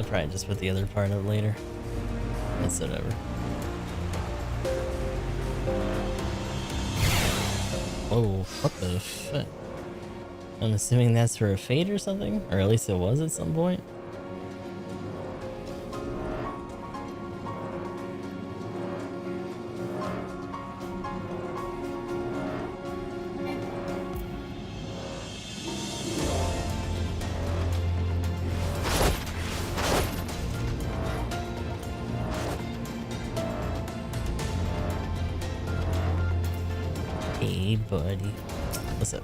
I'll probably just put the other part up later. It's whatever. Whoa, what the fuck? I'm assuming that's for a fate or something? Or at least it was at some point? Hey, buddy. What's up?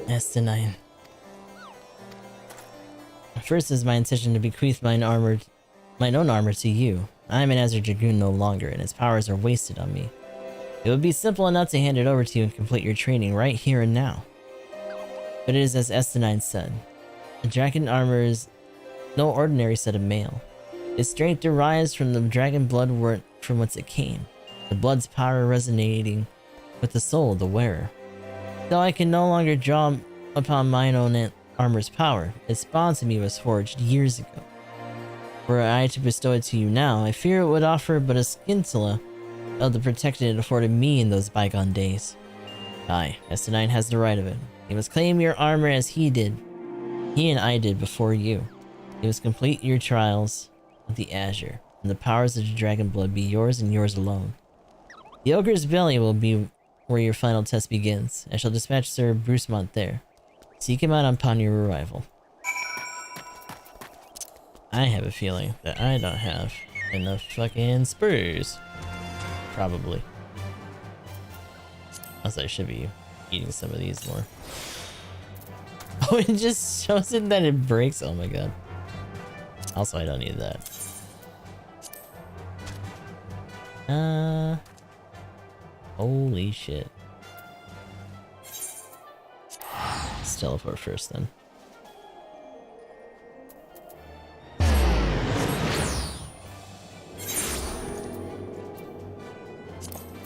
S9. First is my intention to bequeath mine own armor to you. I am an Azure Dragoon no longer, and its powers are wasted on me. It would be simple enough to hand it over to you and complete your training right here and now. But it is as S9 said. The dragon armor is no ordinary set of mail. Its strength derives from the dragon blood from whence it came. The blood's power resonating with the soul of the wearer. Though I can no longer draw upon mine own armor's power, its bond to me was forged years ago. Were I to bestow it to you now, I fear it would offer but a scintilla of the protection it afforded me in those bygone days. Aye, S9 has the right of it. He must claim your armor as he did. He and I did before you. He must complete your trials with the Azure, and the powers of the dragon blood be yours and yours alone. The Ogre's Belly will be where your final test begins. I shall dispatch Sir Brucemont there. Seek him out upon your arrival. I have a feeling that I don't have enough fucking spurs. Probably. Also, I should be eating some of these more. Oh, it just shows it that it breaks. Oh my god. Also, I don't need that. Holy shit. Let's teleport first then.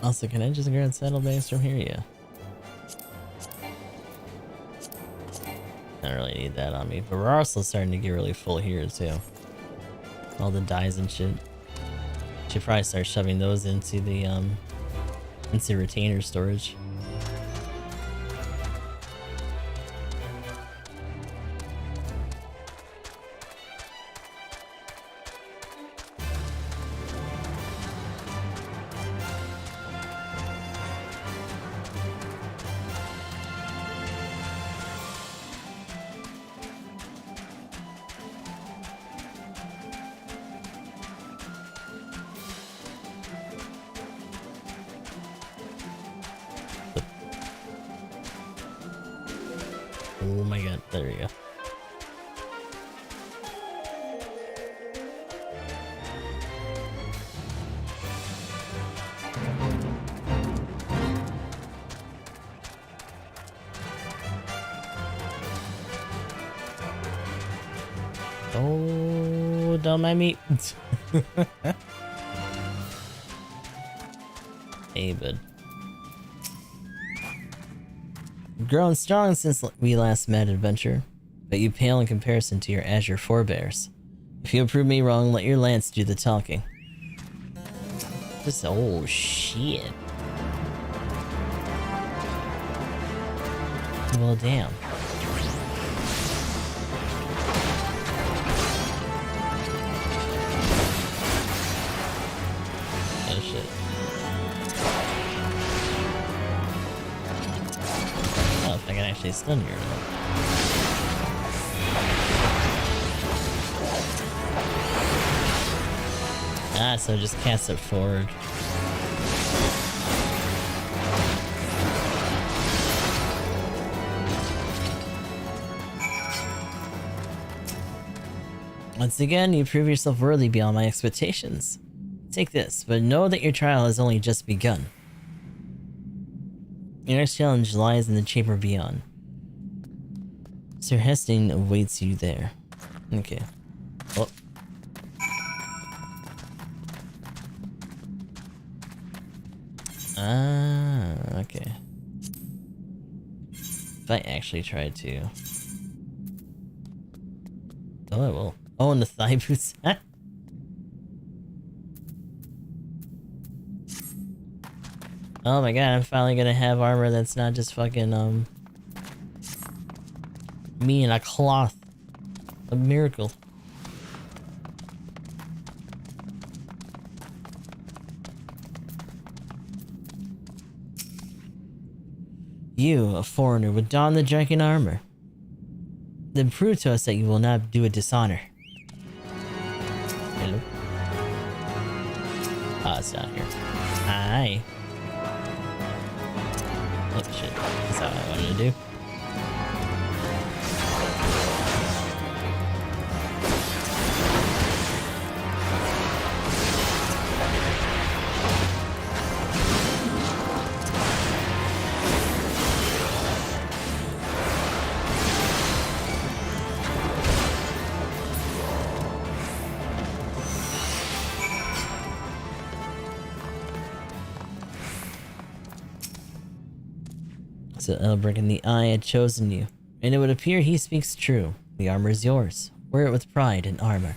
Also, can I just grab saddlebags from here? Yeah. I don't really need that on me, but we're also starting to get really full here too. All the dyes and shit. Should probably start shoving those into the retainer storage. Oh my god, there we go. Oh, don't mind me. Hey, bud. Grown strong since we last met, adventure, but you pale in comparison to your Azure forebears. If you prove me wrong, let your lance do the talking. Just oh shit. Well, damn. Oh shit. Oh, if I can actually stun you or not. Ah, so just cast it forward. Once again, you prove yourself worthy beyond my expectations. Take this, but know that your trial has only just begun. Your next challenge lies in the chamber beyond. Sir Hesting awaits you there. Okay. Oh. Ah, okay. If I actually tried to... Oh, I will. Oh, and the thigh boots. Oh my god, I'm finally gonna have armor that's not just fucking, me in a cloth. A miracle. You, a foreigner, would don the dragon armor. Then prove to us that you will not do a dishonor. Hello? Ah, it's down here. Hi. Oh shit, that's not what I wanted to do. So Elbrick in the Eye had chosen you, and it would appear he speaks true. The armor is yours. Wear it with pride and armor.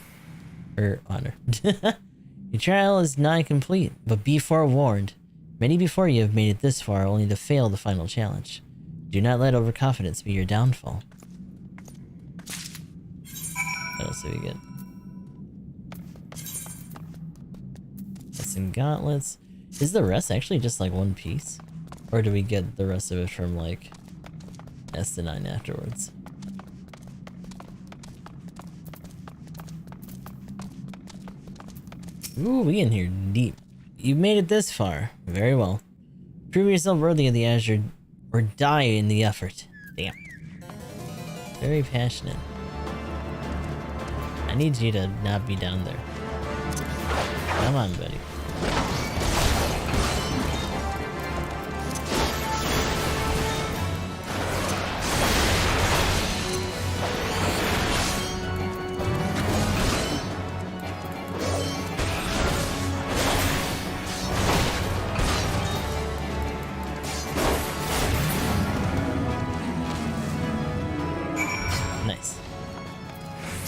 Honor. Your trial is nigh complete, but be forewarned. Many before you have made it this far only to fail the final challenge. Do not let overconfidence be your downfall. What else do we get? Got some gauntlets. Is the rest actually just like one piece? Or do we get the rest of it from, like, S to 9 afterwards? Ooh, we in here deep. You've made it this far. Very well. Prove yourself worthy of the Azure, or die in the effort. Damn. Very passionate. I need you to not be down there. Come on, buddy.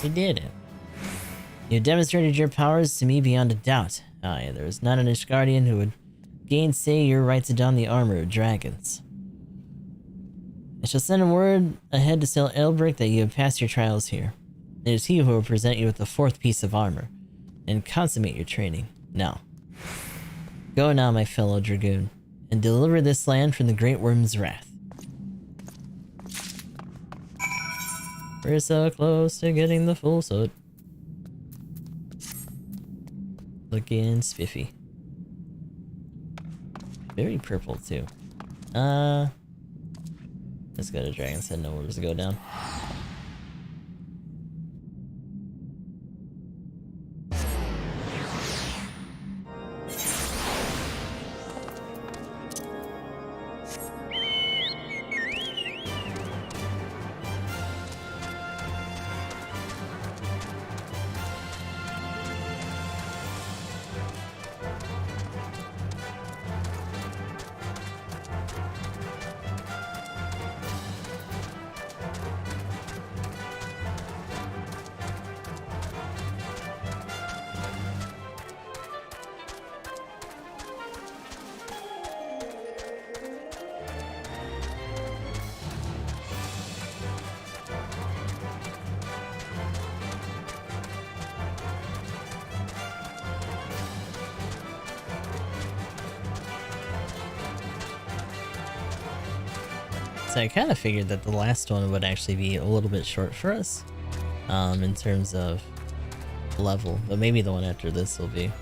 You did it. You demonstrated your powers to me beyond a doubt. Aye, there is not an Ishgardian who would gainsay your right to don the armor of dragons. I shall send a word ahead to tell Elbrick that you have passed your trials here. It is he who will present you with the 4th piece of armor, and consummate your training. Now. Go now, my fellow dragoon, and deliver this land from the Great Worm's wrath. We're so close to getting the full suit. Looking spiffy. Very purple too. Let's go to Dragon's Head, know where to go down. So I kind of figured that the last one would actually be a little bit short for us, in terms of level, but maybe the one after this will be.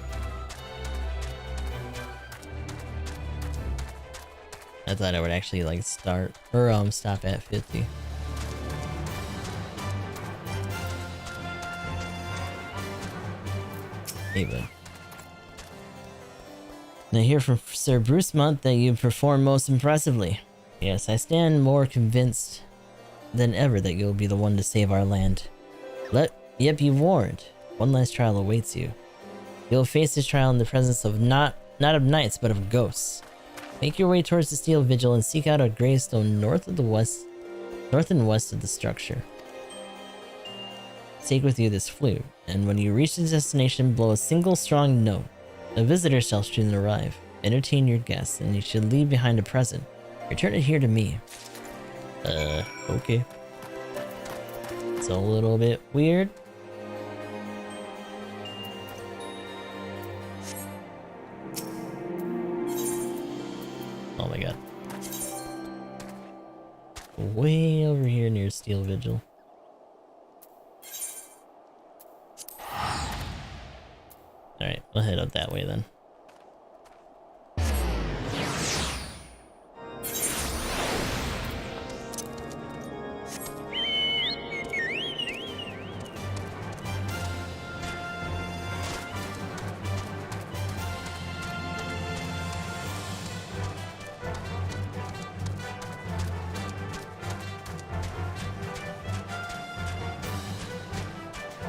I thought I would actually like start, or stop at 50. Anyway. I hear from Sir Bruce Munt that you performed most impressively. Yes, I stand more convinced than ever that you'll be the one to save our land. Yet be warned, one last trial awaits you. You'll face this trial in the presence of not of knights, but of ghosts. Make your way towards the Steel Vigil and seek out a gravestone north and west of the structure. Take with you this flute. And when you reach the destination, blow a single strong note. A visitor shall soon arrive. Entertain your guests, and you should leave behind a present. Return it here to me. Okay. It's a little bit weird. Oh my god. Way over here near Steel Vigil. Alright, we'll head up that way then.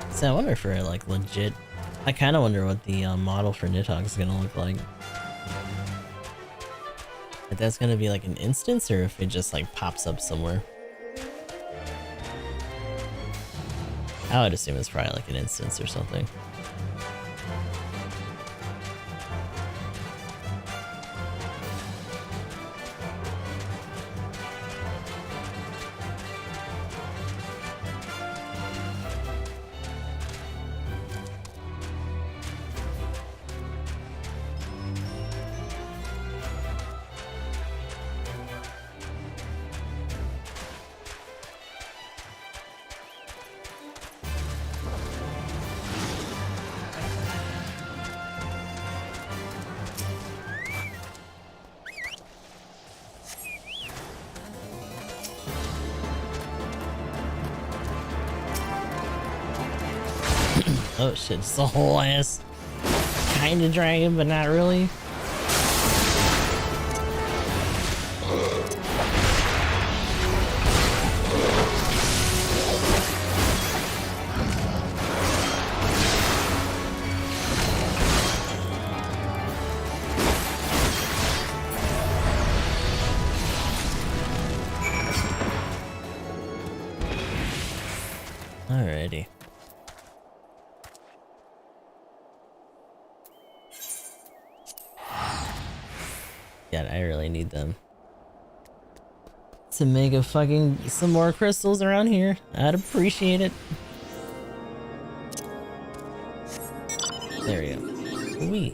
So I wonder if we're like legit. I kind of wonder what the model for Nidhogg is gonna look like. If that's gonna be like an instance, or if it just like pops up somewhere. I would assume it's probably like an instance or something. Oh shit, it's a whole ass kinda dragon, but not really. Alrighty. God, I really need them to make a fucking some more crystals around here. I'd appreciate it. There we go. Wee.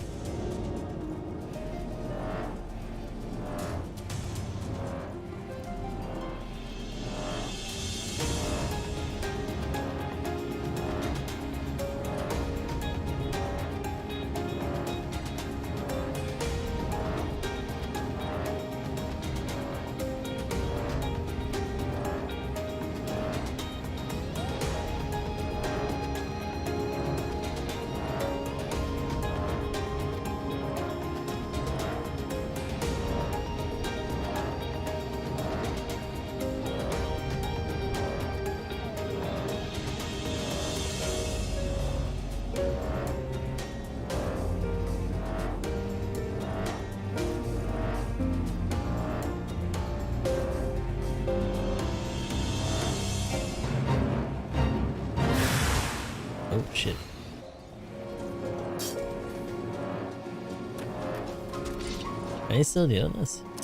Oh shit. Are they still doing this? Oh,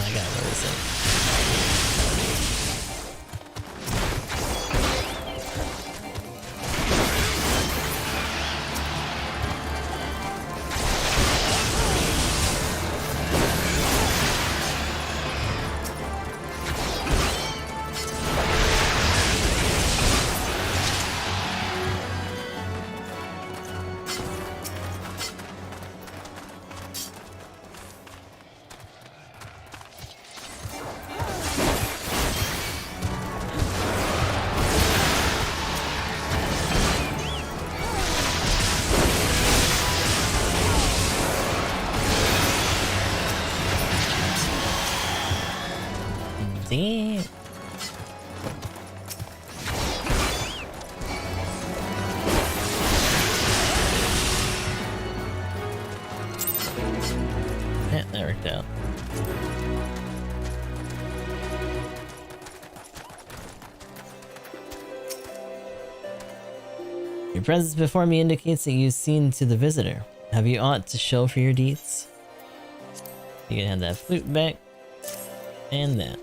I gotta notice it. Damn. Yeah, that worked out. presence before me indicates that you've seen to the visitor. Have you aught to show for your deeds? You can have that flute back. And that.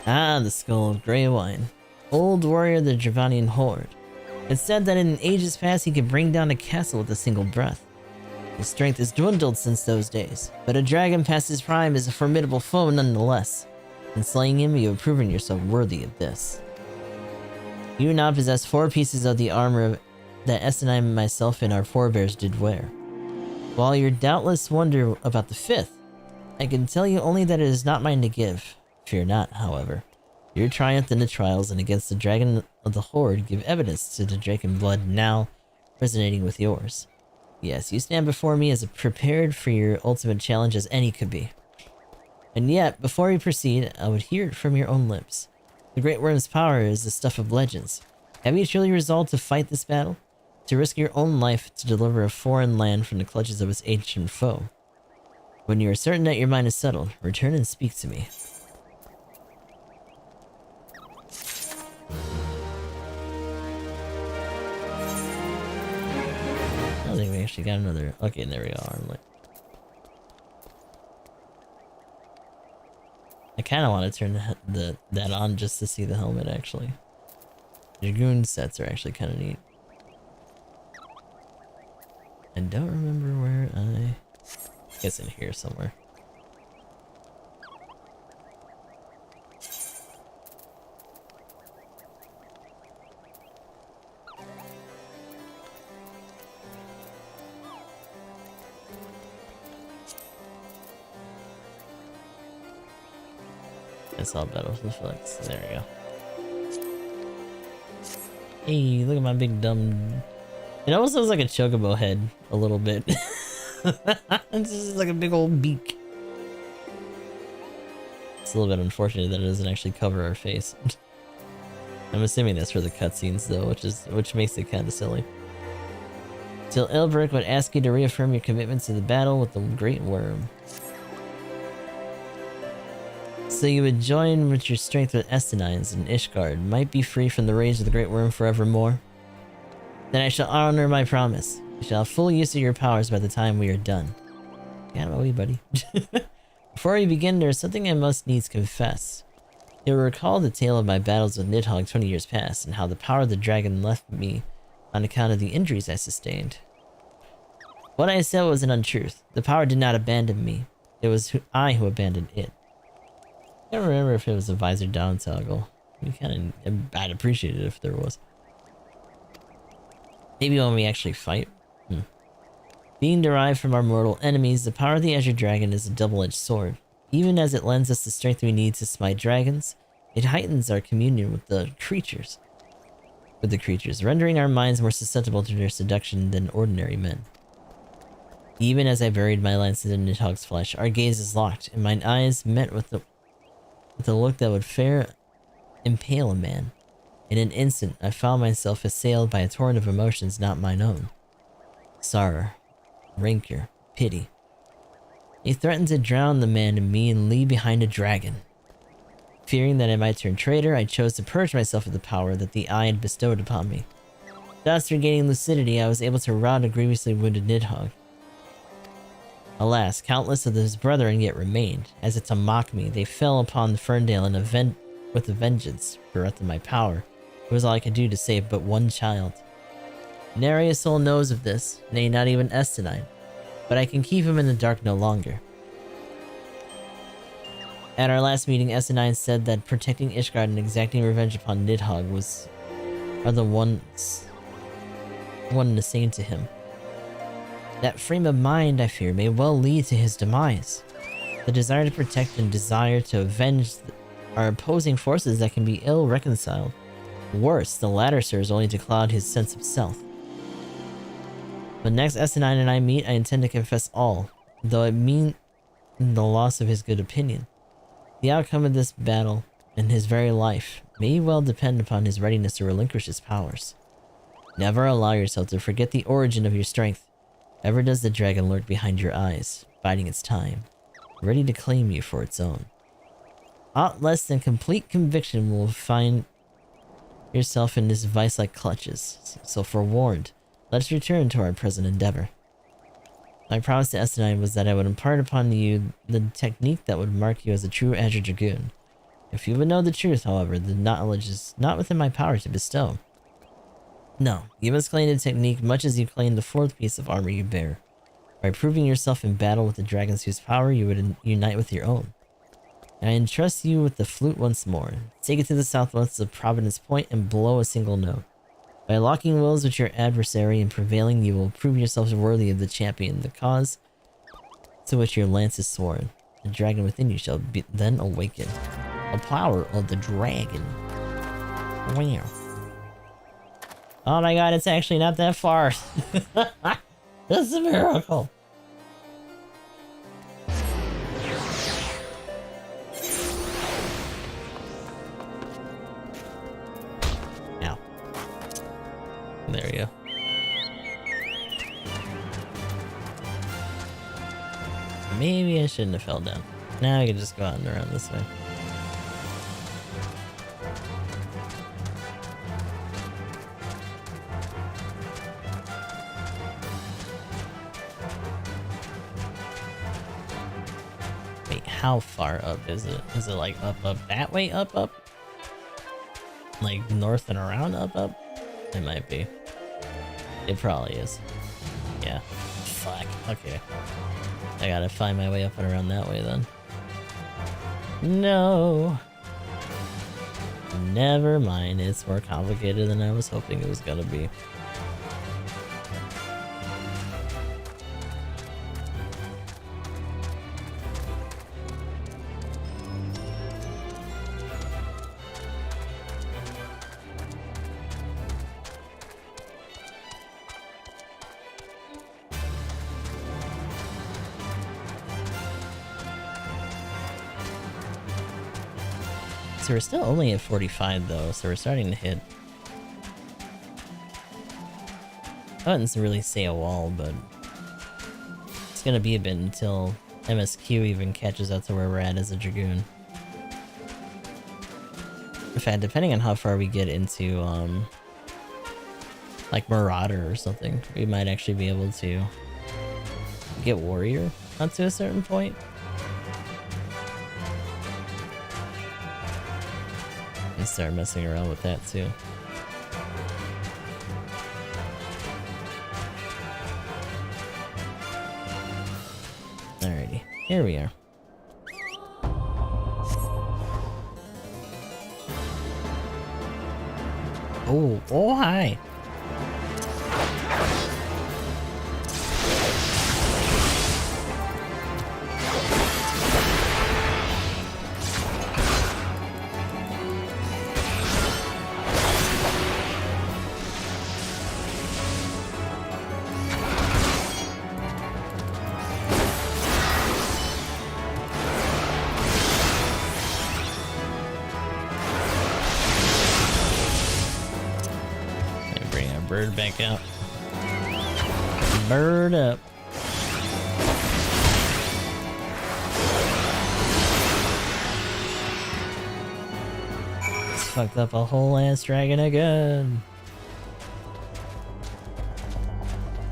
Ah, the skull of grey wine. Old warrior of the Dravanian horde. It's said that in ages past he could bring down a castle with a single breath. His strength has dwindled since those days, but a dragon past his prime is a formidable foe nonetheless. In slaying him, you have proven yourself worthy of this. You now possess 4 pieces of the armor that Essenheim and myself and our forebears did wear. While you doubtless wonder about the 5th, I can tell you only that it is not mine to give. Fear not, however. Your triumph in the trials and against the dragon of the horde give evidence to the dragon blood now resonating with yours. Yes, you stand before me as prepared for your ultimate challenge as any could be. And yet, before we proceed, I would hear it from your own lips. The Great Worm's power is the stuff of legends. Have you truly resolved to fight this battle? To risk your own life to deliver a foreign land from the clutches of its ancient foe? When you are certain that your mind is settled, return and speak to me. I don't think we actually got another... Okay, there we are. I kind of want to turn that on just to see the helmet, actually. Dragoon sets are actually kind of neat. I don't remember where I guess in here somewhere. I saw FFXIV. There we go. Hey, look at my big dumb... It almost looks like a chocobo head, a little bit. It's just like a big old beak. It's a little bit unfortunate that it doesn't actually cover our face. I'm assuming that's for the cutscenes though, which makes it kind of silly. Till Ilbrick would ask you to reaffirm your commitment to the battle with the Great Worm. So you would join with your strength with Essenheim and Ishgard, might be free from the rage of the Great Worm forevermore? Then I shall honor my promise. You shall have full use of your powers by the time we are done. Get out of my way, buddy. Before we begin, there is something I must needs confess. You will recall the tale of my battles with Nidhogg 20 years past, and how the power of the dragon left me on account of the injuries I sustained. What I said was an untruth. The power did not abandon me. It was I who abandoned it. I don't remember if it was a visor down toggle. I'd appreciate it if there was. Maybe when we actually fight. Being derived from our mortal enemies, the power of the Azure Dragon is a double-edged sword. Even as it lends us the strength we need to smite dragons, it heightens our communion with the creatures, rendering our minds more susceptible to their seduction than ordinary men. Even as I buried my lance in Nidhogg's flesh, our gazes locked, and mine eyes met with a look that would fair impale a man. In an instant, I found myself assailed by a torrent of emotions not mine own. Sorrow, rancor, pity. He threatened to drown the man in me and leave behind a dragon. Fearing that I might turn traitor, I chose to purge myself of the power that the eye had bestowed upon me. Thus, regaining lucidity, I was able to rout a grievously wounded Nidhogg. Alas, countless of his brethren yet remained. As if to mock me, they fell upon Ferndale with a vengeance. Bereft of my power, it was all I could do to save but one child. Nary a soul knows of this, nay, not even Essenheim, but I can keep him in the dark no longer. At our last meeting, Essenheim said that protecting Ishgard and exacting revenge upon Nidhogg are the one the same to him. That frame of mind, I fear, may well lead to his demise. The desire to protect and desire to avenge are opposing forces that can be ill reconciled. Worse, the latter serves only to cloud his sense of self. When next Essenheim and I meet, I intend to confess all, though it mean the loss of his good opinion. The outcome of this battle, and his very life, may well depend upon his readiness to relinquish his powers. Never allow yourself to forget the origin of your strength. Ever does the dragon lurk behind your eyes, biding its time, ready to claim you for its own. Aught less than complete conviction will find yourself in his vice-like clutches. So forewarned, let's return to our present endeavor. My promise to S9 was that I would impart upon you the technique that would mark you as a true Azure Dragoon. If you would know the truth, however, the knowledge is not within my power to bestow. No, you must claim the technique much as you claim the fourth piece of armor you bear. By proving yourself in battle with the dragons whose power you would unite with your own. I entrust you with the flute once more. Take it to the southwest of Providence Point and blow a single note. By locking wills with your adversary and prevailing, you will prove yourselves worthy of the champion, the cause to which your lance is sworn. The dragon within you shall be then awaken. The power of the dragon. Wow. Oh my god, it's actually not that far. That's a miracle. Ow. There we go. Maybe I shouldn't have fell down. Now I can just go out and around this way. Wait, how far up is it? Is it like up that way up? Like north and around up? It might be. It probably is. Yeah. Fuck. Okay. I gotta find my way up and around that way then. No. Never mind. It's more complicated than I was hoping it was gonna be. So we're still only at 45 though, so we're starting to hit. I wouldn't really say a wall, but it's gonna be a bit until MSQ even catches up to where we're at as a Dragoon. In fact, depending on how far we get into, like Marauder or something, we might actually be able to get Warrior up to a certain point. And start messing around with that too. Alrighty, here we are. Oh hi! Bird back out. Bird up. It's fucked up a whole ass dragon again.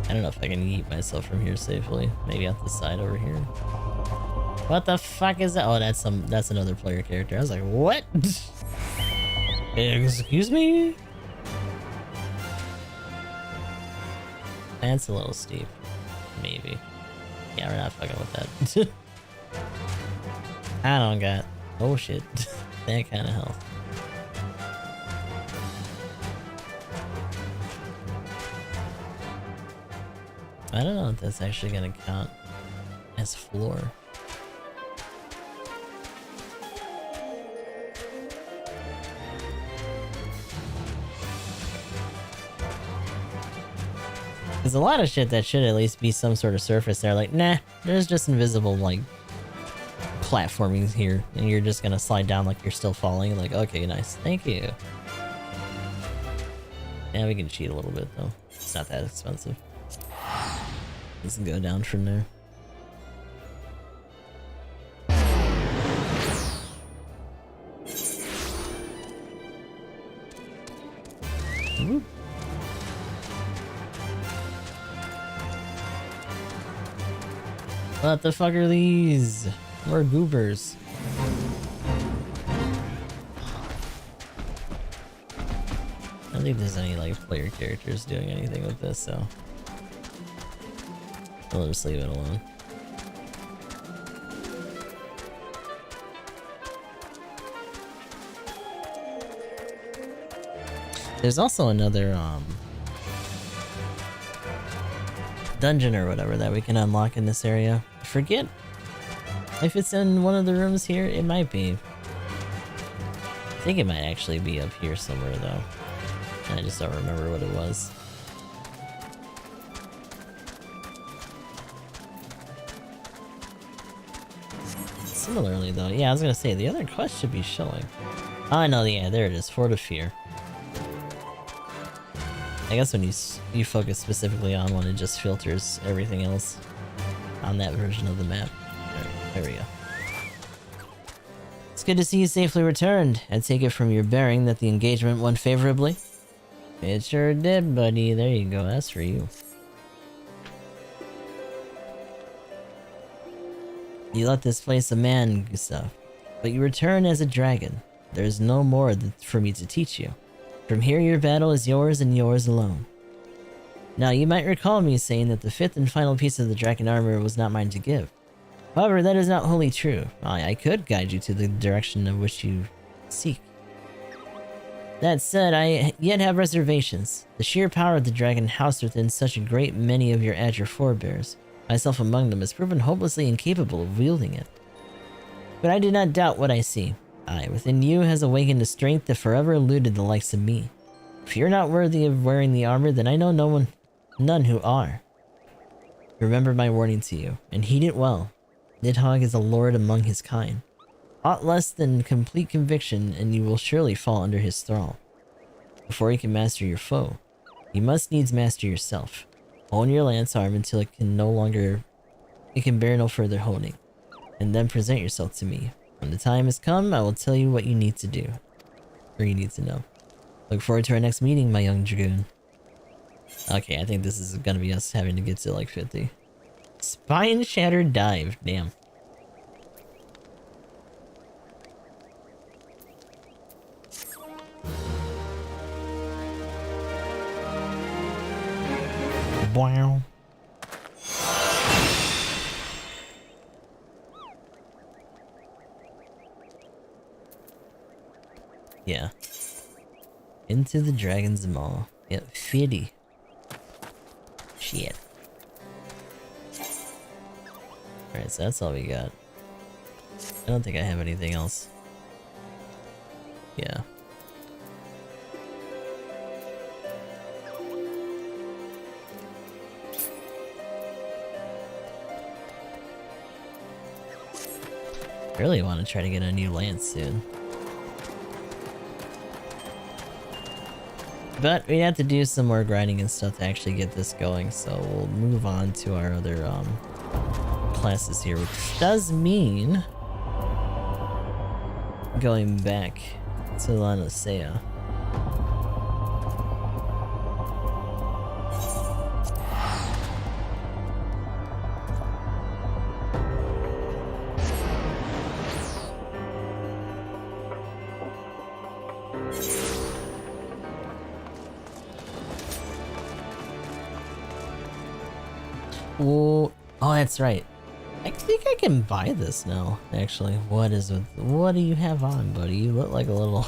I don't know if I can yeet myself from here safely. Maybe off the side over here. What the fuck is that? Oh, that's another player character. I was like, what? Excuse me? That's a little steep. Maybe. Yeah, we're not fucking with that. I don't got... Oh shit. That kind of health. I don't know if that's actually gonna count as floor. There's a lot of shit that should at least be some sort of surface there. Like, nah, there's just invisible, like, platforming here. And you're just gonna slide down like you're still falling. Like, okay, nice. Thank you. Yeah, we can cheat a little bit, though. It's not that expensive. Let's go down from there. What the fuck are these? More goobers. I don't think there's any like player characters doing anything with this, so I'll just leave it alone. There's also another dungeon or whatever that we can unlock in this area. I forget if it's in one of the rooms here. It might be. I think it might actually be up here somewhere though. I just don't remember what it was. Similarly though, yeah, I was gonna say the other quest should be showing. Oh, I know, yeah, there it is, Fort of Fear. I guess when you focus specifically on one, it just filters everything else on that version of the map. There we go. It's good to see you safely returned. I take it from your bearing that the engagement went favorably. It sure did, buddy. There you go, that's for you. You left this place a man, Gustav, but you return as a dragon. There's no more for me to teach you. From here, your battle is yours and yours alone. Now, you might recall me saying that the fifth and final piece of the dragon armor was not mine to give. However, that is not wholly true. I could guide you to the direction of which you seek. That said, I yet have reservations. The sheer power of the dragon housed within such a great many of your Azure forebears, myself among them, has proven hopelessly incapable of wielding it. But I do not doubt what I see. Within you has awakened a strength that forever eluded the likes of me. If you're not worthy of wearing the armor, then I know none who are. Remember my warning to you, and heed it well. Nidhogg is a lord among his kind. Aught less than complete conviction, and you will surely fall under his thrall. Before you can master your foe, you must needs master yourself. Hone your lance arm until it can bear no further honing, and then present yourself to me. When the time has come, I will tell you what you need to do. Or you need to know. Look forward to our next meeting, my young dragoon. Okay, I think this is gonna be us having to get to like 50. Spine Shattered Dive, damn. Wow. Yeah. Into the Dragon's Maw. Yep, 50. Shit. Alright, so that's all we got. I don't think I have anything else. Yeah. I really want to try to get a new lance soon. But we have to do some more grinding and stuff to actually get this going, so we'll move on to our other classes here, which does mean going back to Lanacea. Oh, that's right. I think I can buy this now, actually. What do you have on, buddy? You look like a little...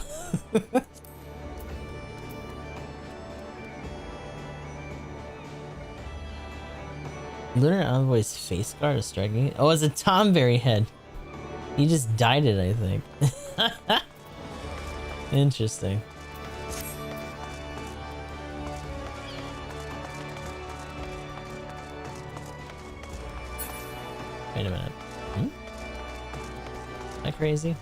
Lunar Envoy's face guard is striking. Oh, it's a Tomberry head. He just dyed it, I think. Interesting. Wait a minute. Am I crazy?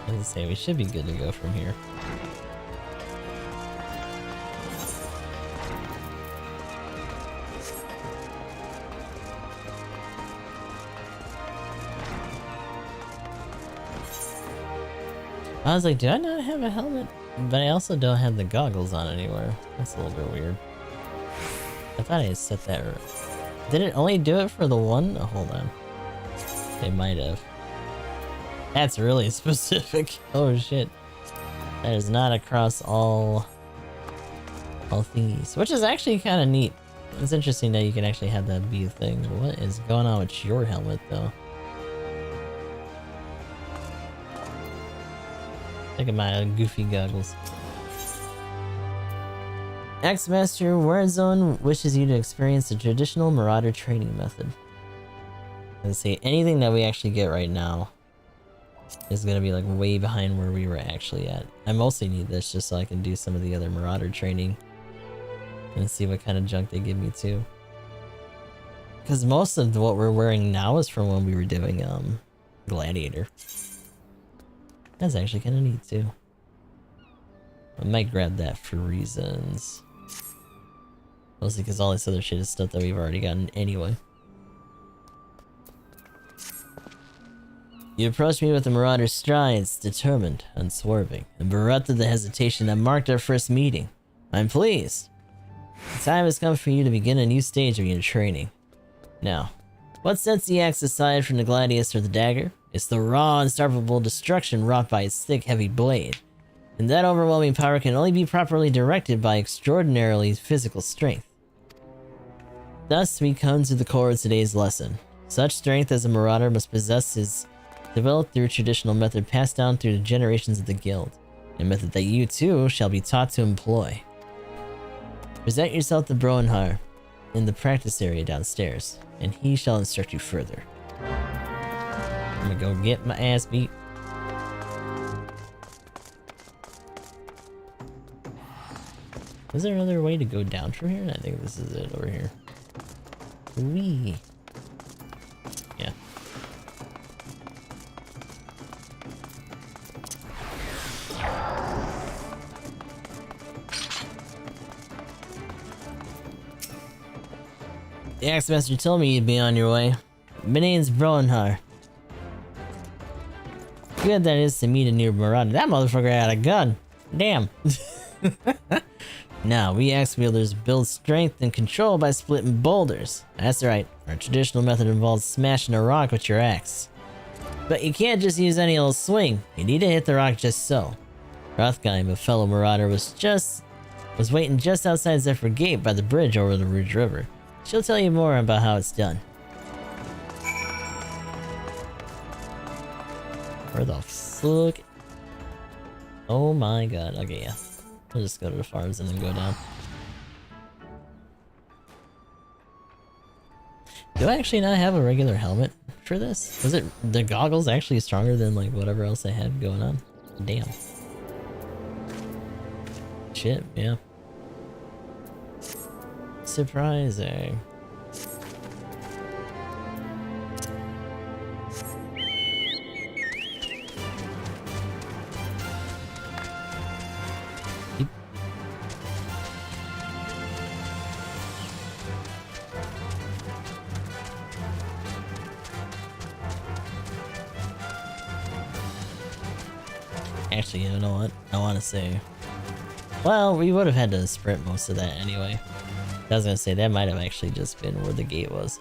I was gonna say, we should be good to go from here. I was like, do I not have a helmet? But I also don't have the goggles on anywhere. That's a little bit weird. I thought I had set that right. Did it only do it for the one? Oh, hold on. They might have. That's really specific. Oh shit. That is not across all thingies. Which is actually kind of neat. It's interesting that you can actually have that be a thing. What is going on with your helmet though? Look at my goofy goggles. X-Master Warzone wishes you to experience the traditional Marauder training method. Let's see, anything that we actually get right now is gonna be like way behind where we were actually at. I mostly need this just so I can do some of the other Marauder training and see what kind of junk they give me too. Because most of what we're wearing now is from when we were doing Gladiator. That's actually kind of neat too. I might grab that for reasons. Mostly because all this other shit is stuff that we've already gotten anyway. You approached me with the Marauder's strides, determined, unswerving, and bereft of the hesitation that marked our first meeting. I'm pleased. The time has come for you to begin a new stage of your training. Now, what sets the axe aside from the gladius or the dagger? It's the raw, unstoppable destruction wrought by its thick, heavy blade. And that overwhelming power can only be properly directed by extraordinarily physical strength. Thus, we come to the core of today's lesson. Such strength as a Marauder must possess is developed through a traditional method passed down through the generations of the guild. A method that you, too, shall be taught to employ. Present yourself to Broenhar in the practice area downstairs, and he shall instruct you further. I'm gonna go get my ass beat. Is there another way to go down from here? I think this is it over here. Wee. Yeah. The Axe Master told me you'd be on your way. My name's Broenhar. Good that is to meet a new Marauder. That motherfucker had a gun. Damn. Now, we axe wielders build strength and control by splitting boulders. That's right, our traditional method involves smashing a rock with your axe. But you can't just use any old swing, you need to hit the rock just so. Rothgeim, a fellow Marauder, was waiting just outside Zephyr Gate by the bridge over the Rouge River. She'll tell you more about how it's done. Where the fuck? Oh my god, okay, yeah. We'll just go to the farms and then go down. Do I actually not have a regular helmet for this? Was it the goggles actually stronger than like whatever else I had going on? Damn. Shit, yeah. Surprising. Actually, you know what? I want to say... Well, we would have had to sprint most of that anyway. I was gonna say, that might have actually just been where the gate was.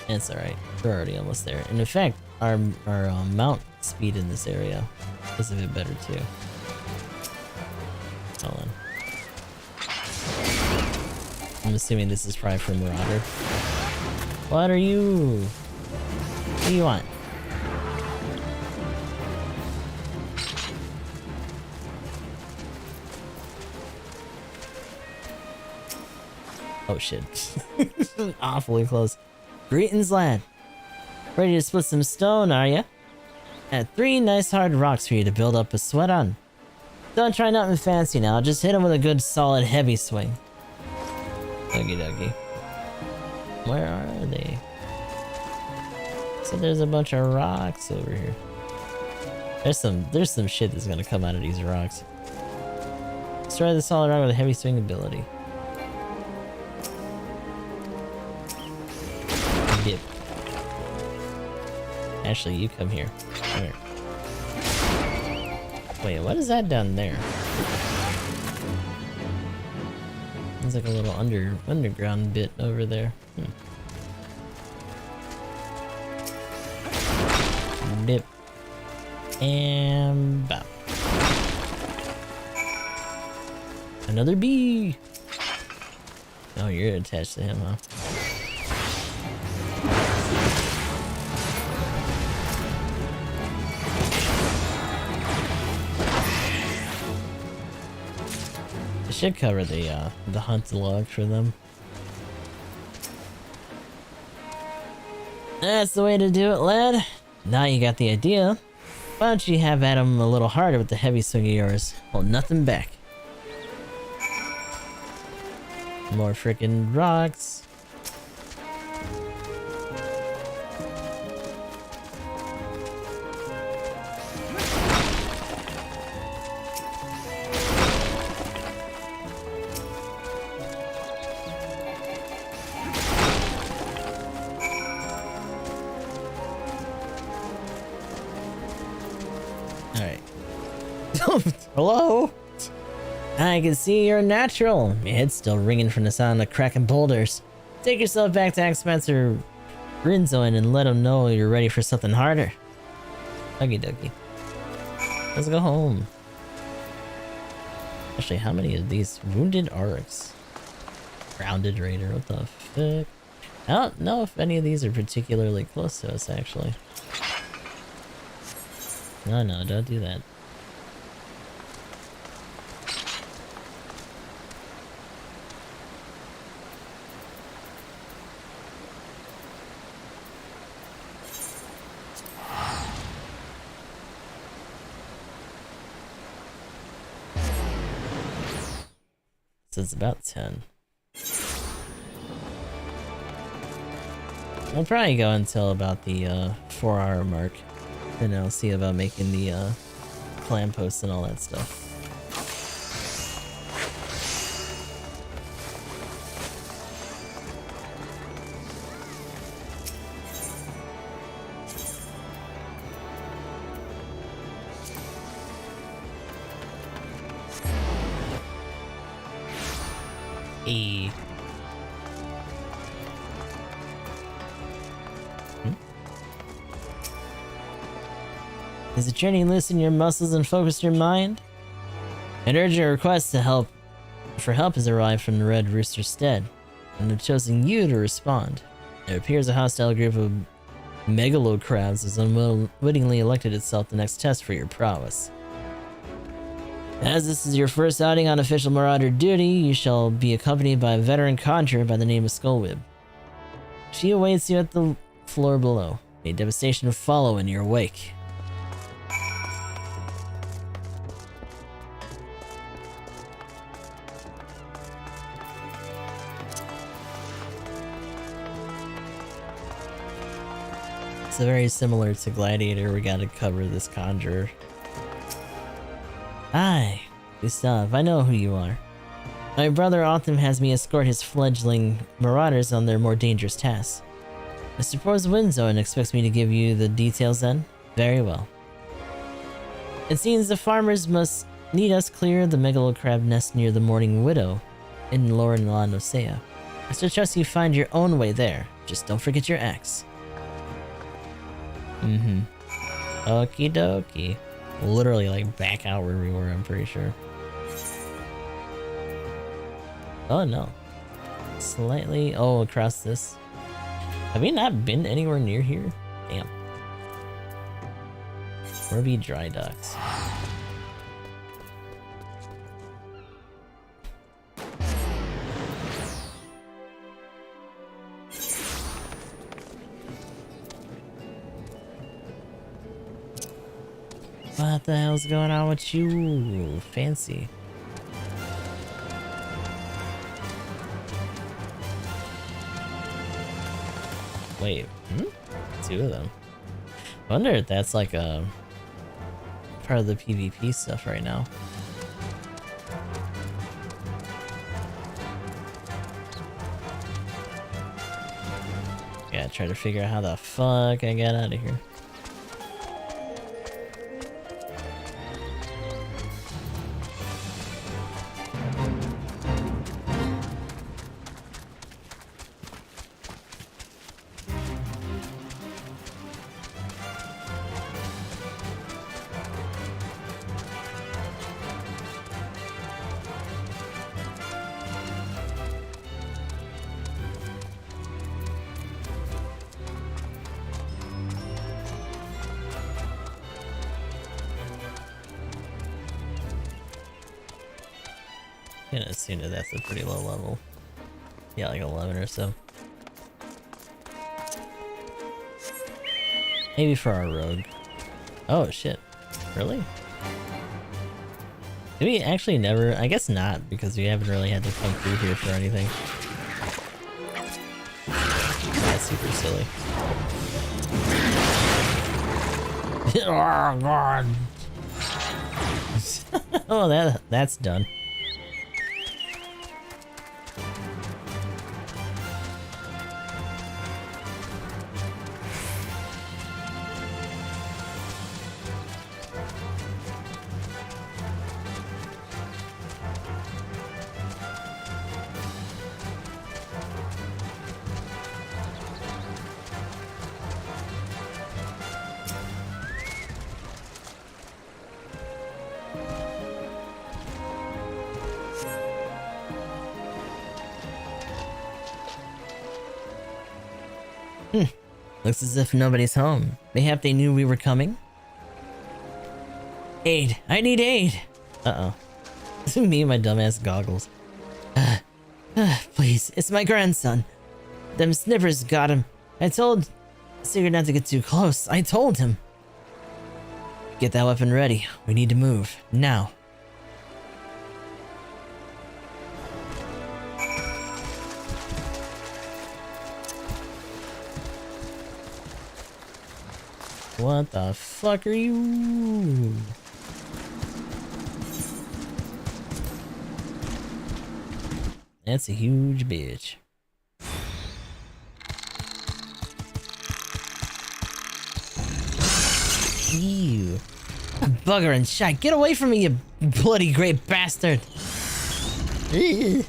It's alright. We're already almost there. And in fact, our mount speed in this area is a bit better too. Hold on. I'm assuming this is probably from Marauder. What are you? What do you want? Oh shit. Awfully close. Greetings, lad. Ready to split some stone, are ya? I had 3 nice hard rocks for you to build up a sweat on. Don't try nothing fancy now, just hit him with a good solid heavy swing. Okie dokie. Where are they? So there's a bunch of rocks over here. There's some shit that's gonna come out of these rocks. Destroy the solid rock with a heavy swing ability. Dip. Actually, you come here. Come here. Wait, what is that down there? It's like a little underground bit over there. Dip. And bop. Another bee! Oh, you're attached to him, huh? I should cover the hunt log for them. That's the way to do it, lad. Now you got the idea. Why don't you have at him a little harder with the heavy swing of yours? Hold nothing back. More freaking rocks. Alright. Hello? I can see you're natural. Your head's still ringing from the sound of cracking boulders. Take yourself back to Axmaster Rinzoin and let him know you're ready for something harder. Okie dokie. Let's go home. Actually, how many of these wounded Oryx? Grounded Raider, what the fuck? I don't know if any of these are particularly close to us, actually. No, don't do that. So it's about 10. We'll probably go until about the 4-hour mark. Then I'll see about making the clan posts and all that stuff. E. Is the journey loosen your muscles and focus your mind? An urgent request for help has arrived from the Red Rooster's stead, and they've chosen you to respond. It appears a hostile group of megalocrabs has unwittingly elected itself the next test for your prowess. As this is your first outing on official Marauder duty, you shall be accompanied by a veteran conjurer by the name of Skullwib. She awaits you at the floor below. May devastation follow in your wake. So very similar to Gladiator, we gotta cover this conjurer. Hi, Gustav, I know who you are. My brother often has me escort his fledgling marauders on their more dangerous tasks. I suppose Windzone expects me to give you the details then? Very well. It seems the farmers must need us clear the megalocrab nest near the Morning Widow in Lower La Nosea. I suggest you find your own way there. Just don't forget your axe. Okie dokie. Literally like back out where we were, I'm pretty sure. Oh no. Slightly, oh, across this. Have we not been anywhere near here? Damn. Where be dry docks? What the hell's going on with you? Fancy. Wait, 2 of them. I wonder if that's like a part of the PvP stuff right now. Yeah, try to figure out how the fuck I got out of here. I'm gonna assume that that's a pretty low level. Yeah, like 11 or so. Maybe for our rogue. Oh shit. Really? Did we actually never? I guess not, because we haven't really had to come through here for anything. That's super silly. Oh god. Oh, that's done. Looks as if nobody's home. Mayhap they knew we were coming? Aid! I need aid! Uh-oh. This is me and my dumbass goggles. Please, it's my grandson. Them snippers got him. I told Sigurd not to get too close. I told him. Get that weapon ready. We need to move. Now. What the fuck are you? That's a huge bitch. Ew. Bugger and shite. Get away from me, you bloody great bastard. Ew.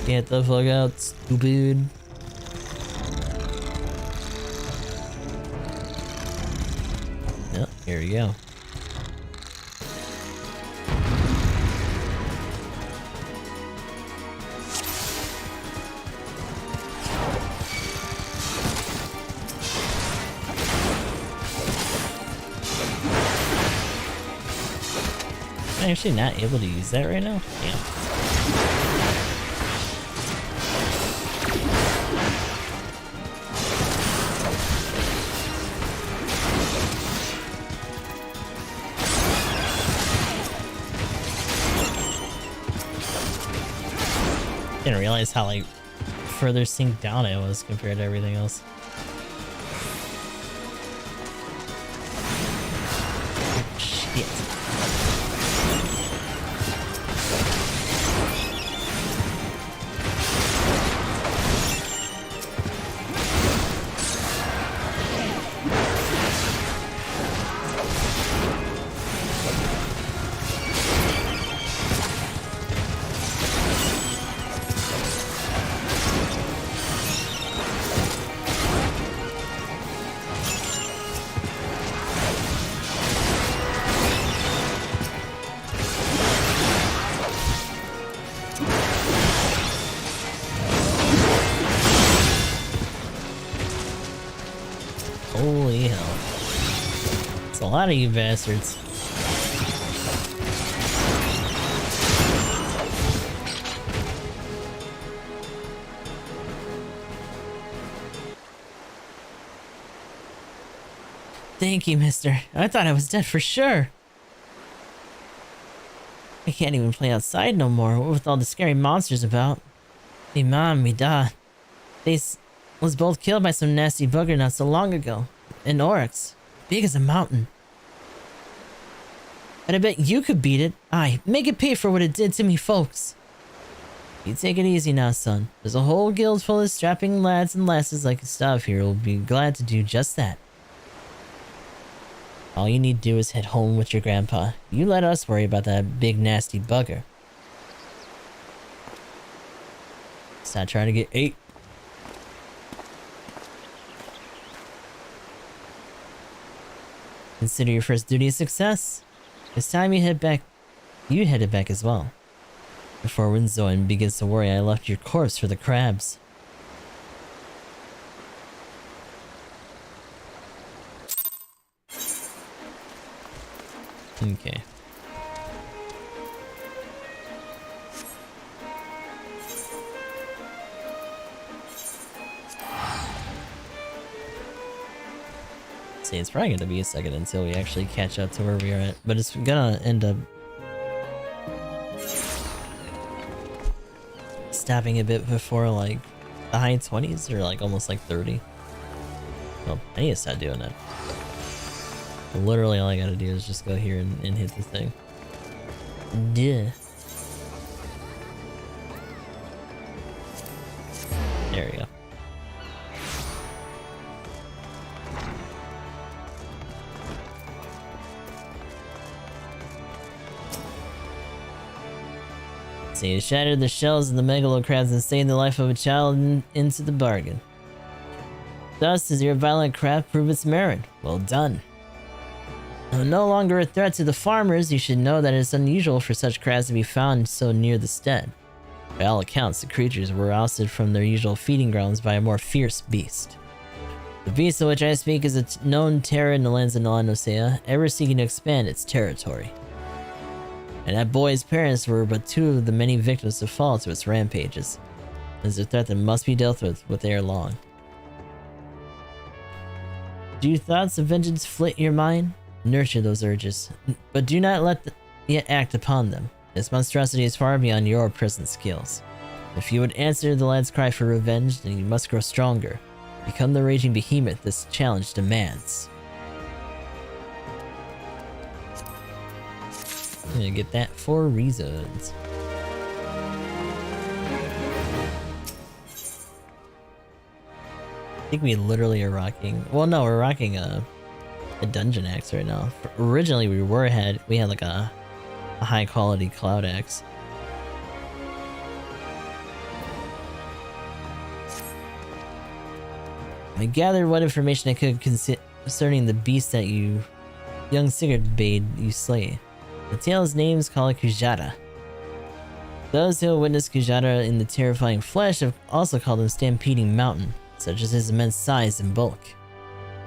Get the fuck out, stupid. Yep, here we go. I'm actually not able to use that right now? Damn. Didn't realize how like further synced down it was compared to everything else. Shit. Holy hell. It's a lot of you bastards. Thank you, mister. I thought I was dead for sure. I can't even play outside no more with all the scary monsters about. Me mom, me dad. Was both killed by some nasty booger not so long ago. An oryx. Big as a mountain. But I bet you could beat it. Aye, make it pay for what it did to me folks. You take it easy now, son. There's a whole guild full of strapping lads and lasses like yourself here who'll be glad to do just that. All you need to do is head home with your grandpa. You let us worry about that big nasty bugger. Stop trying to get ate. Consider your first duty a success. It's time you head back. You headed back as well. Before Winzoin begins to worry, I left your corpse for the crabs. Okay. See, it's probably gonna be a second until we actually catch up to where we are at, but it's gonna end up stopping a bit before like the high 20s or like almost like 30. Well, I need to start doing that. Literally all I gotta do is just go here and hit the thing. Duh. There we go. So you shattered the shells of the megalocrabs and saved the life of a child into the bargain. Thus, does your violent craft prove its merit? Well done. Though no longer a threat to the farmers, you should know that it is unusual for such crabs to be found so near the stead. By all accounts, the creatures were ousted from their usual feeding grounds by a more fierce beast. The beast of which I speak is a known terror in the lands of Noanosea, ever seeking to expand its territory. And that boy's parents were but two of the many victims to fall to its rampages. It is a threat that must be dealt with ere long. Do thoughts of vengeance flit your mind? Nurture those urges, but do not let yet act upon them. This monstrosity is far beyond your present skills. If you would answer the lad's cry for revenge, then you must grow stronger. Become the raging behemoth this challenge demands. I'm gonna get that for reasons. I think we literally are rocking. Well, no, we're rocking a dungeon axe right now. Originally, we had like a high quality cloud axe. I gathered what information I could concerning the beast that young Sigurd bade you slay. The tale's names call it Kujata. Those who witnessed Kujata in the terrifying flesh have also called him Stampeding Mountain, such as his immense size and bulk.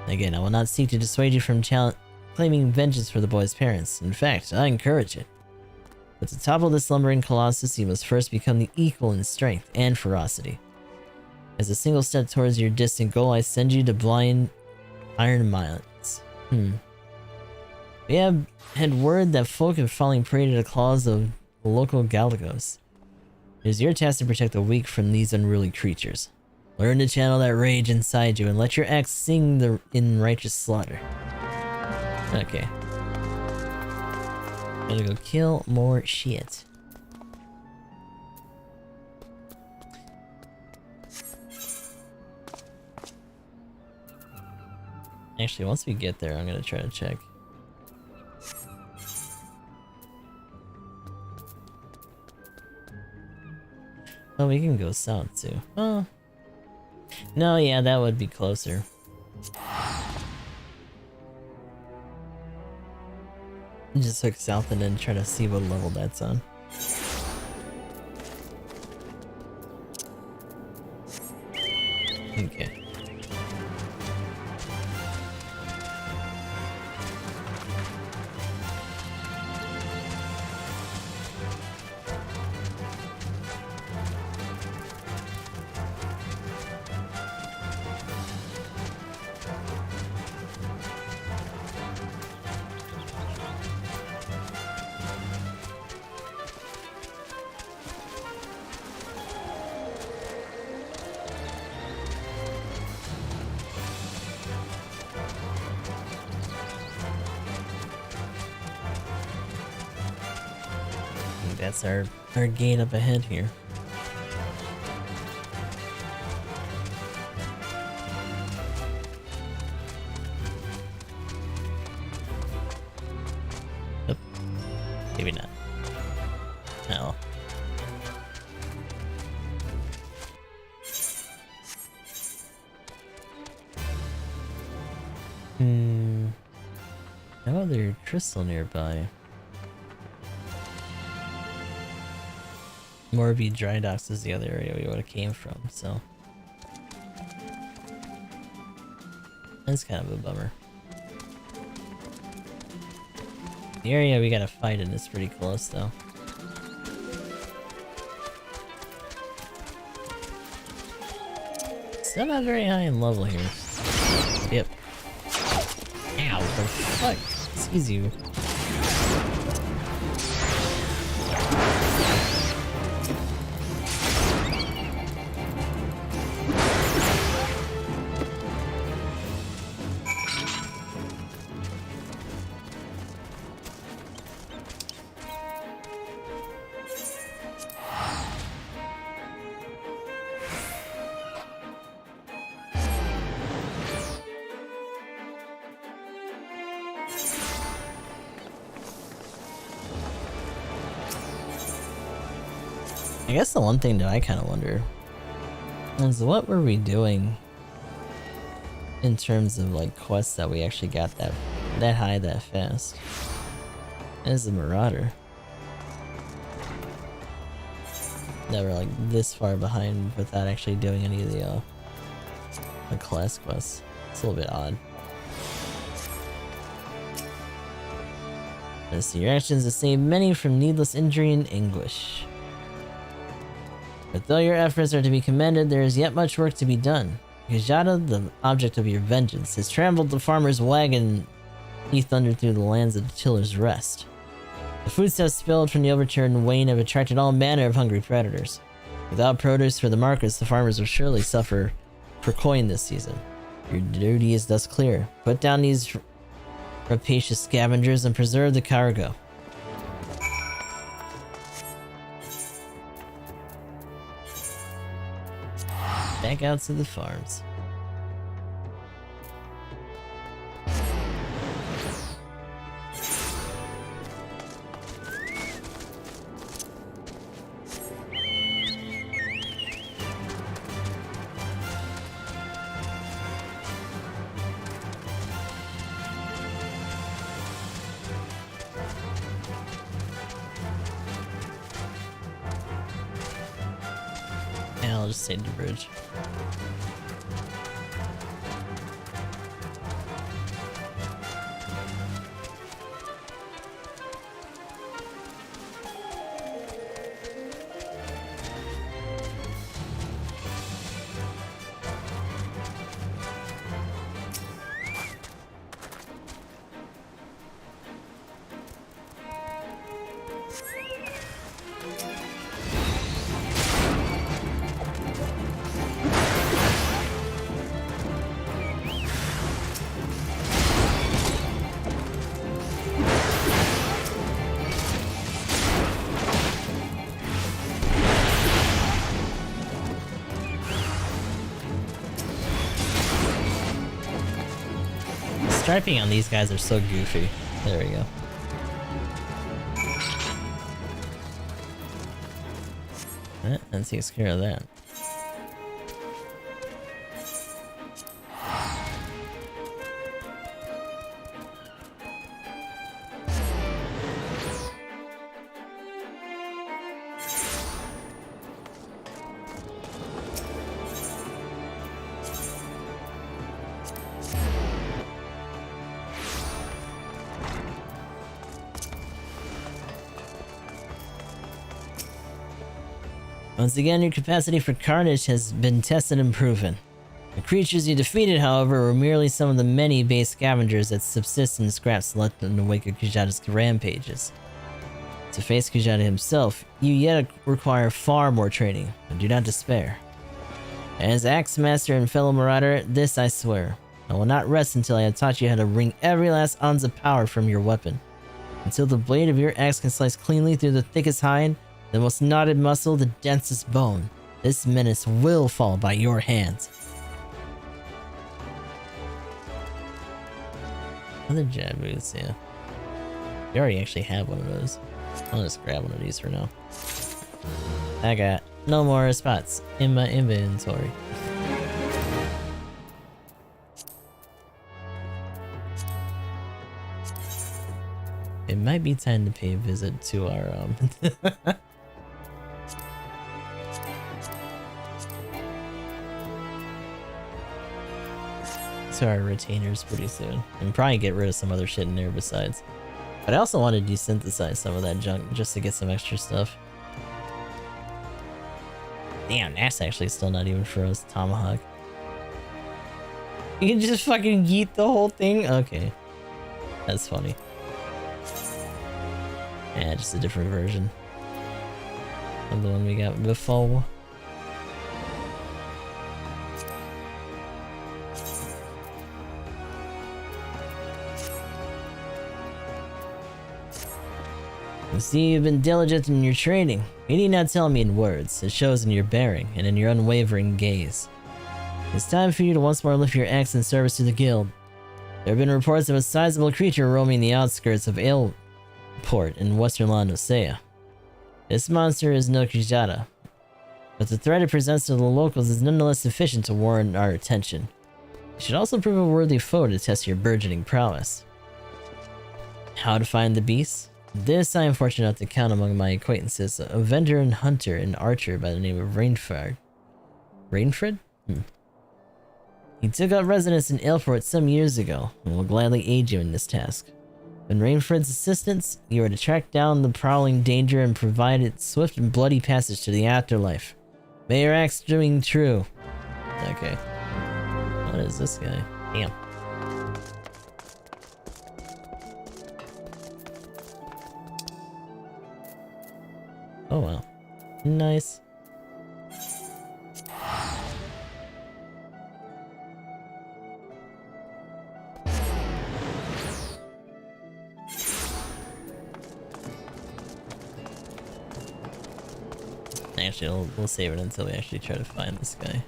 Again, I will not seek to dissuade you from claiming vengeance for the boy's parents. In fact, I encourage it. But to topple this slumbering colossus, you must first become the equal in strength and ferocity. As a single step towards your distant goal, I send you to blind Iron Mines. We have had word that folk are falling prey to the claws of the local Galagos. It is your task to protect the weak from these unruly creatures. Learn to channel that rage inside you and let your axe sing in righteous slaughter. Okay. Gotta go kill more shit. Actually, once we get there, I'm gonna try to check. Oh, we can go south too. Oh. No, yeah, that would be closer. Just look south and then try to see what level that's on. Okay. that's our gate up ahead here. Nope. Maybe not. No. No other crystal nearby. Morby Dry Docks is the other area we would have came from, so that's kind of a bummer. The area we gotta fight in is pretty close though. Still not very high in level here. Yep. Ow, what the fuck? Excuse you. I guess the one thing that I kind of wonder is what were we doing in terms of like quests that we actually got that high that fast? As a Marauder. That we're like this far behind without actually doing any of the class quests. It's a little bit odd. Let's see, your actions to save many from needless injury and anguish. But though your efforts are to be commended, there is yet much work to be done. Kujata, the object of your vengeance, has trampled the farmer's wagon he thundered through the lands of the Tiller's Rest. The foodstuffs spilled from the overturned wain have attracted all manner of hungry predators. Without produce for the markets, the farmers will surely suffer for coin this season. Your duty is thus clear. Put down these rapacious scavengers and preserve the cargo. Back out to the farms. Yeah, I'll just save the bridge. Striping on these guys are so goofy. There we go. That takes care of that. Once again, your capacity for carnage has been tested and proven. The creatures you defeated, however, were merely some of the many base scavengers that subsist in the scraps left in the wake of Kujata's rampages. To face Kujata himself, you yet require far more training, but do not despair. As Axe Master and fellow Marauder, this I swear. I will not rest until I have taught you how to wring every last ounce of power from your weapon. Until the blade of your axe can slice cleanly through the thickest hide, the most knotted muscle, the densest bone. This menace will fall by your hands. Other jab boots, yeah. You already actually have one of those. I'll just grab one of these for now. I got no more spots in my inventory. It might be time to pay a visit to our to our retainers pretty soon. And probably get rid of some other shit in there besides. But I also want to desynthesize some of that junk just to get some extra stuff. Damn, that's actually still not even for us. Tomahawk. You can just fucking yeet the whole thing? Okay. That's funny. Yeah, just a different version of the one we got before. You see, you've been diligent in your training. You need not tell me in words. It shows in your bearing and in your unwavering gaze. It's time for you to once more lift your axe in service to the guild. There have been reports of a sizable creature roaming the outskirts of Port in western Laodicea. This monster is no Kijata, but the threat it presents to the locals is nonetheless sufficient to warrant our attention. It should also prove a worthy foe to test your burgeoning prowess. How to find the beast? This I am fortunate enough to count among my acquaintances a vendor and hunter and archer by the name of Rainford. Rainford? He took up residence in Aleport some years ago and will gladly aid you in this task. With Rainford's assistance, you are to track down the prowling danger and provide its swift and bloody passage to the afterlife. May your axe ring true. Okay. What is this guy? Damn. Oh wow. Nice. Actually, we'll save it until we actually try to find this guy.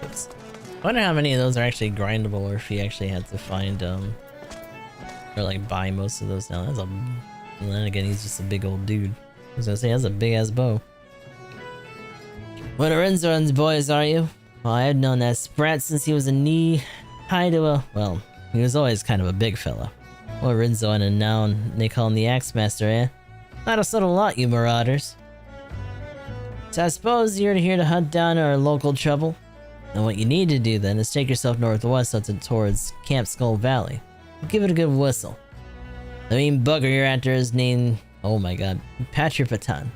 Oops. I wonder how many of those are actually grindable, or if he actually had to find or like buy most of those now. That's a, and then again, he's just a big old dude. I was gonna say, that's a big ass bow. One of Rinzoran's boys, are you? Well, I had known that sprat since he was a knee high to a, well, he was always kind of a big fella. Or Rinzoran, and now they call him the Axe Master, eh? Not a subtle lot, you marauders. So I suppose you're here to hunt down our local trouble? And what you need to do then is take yourself northwest up towards Camp Skull Valley. Give it a good whistle. The mean bugger you're after is named, oh my god, Patripatan.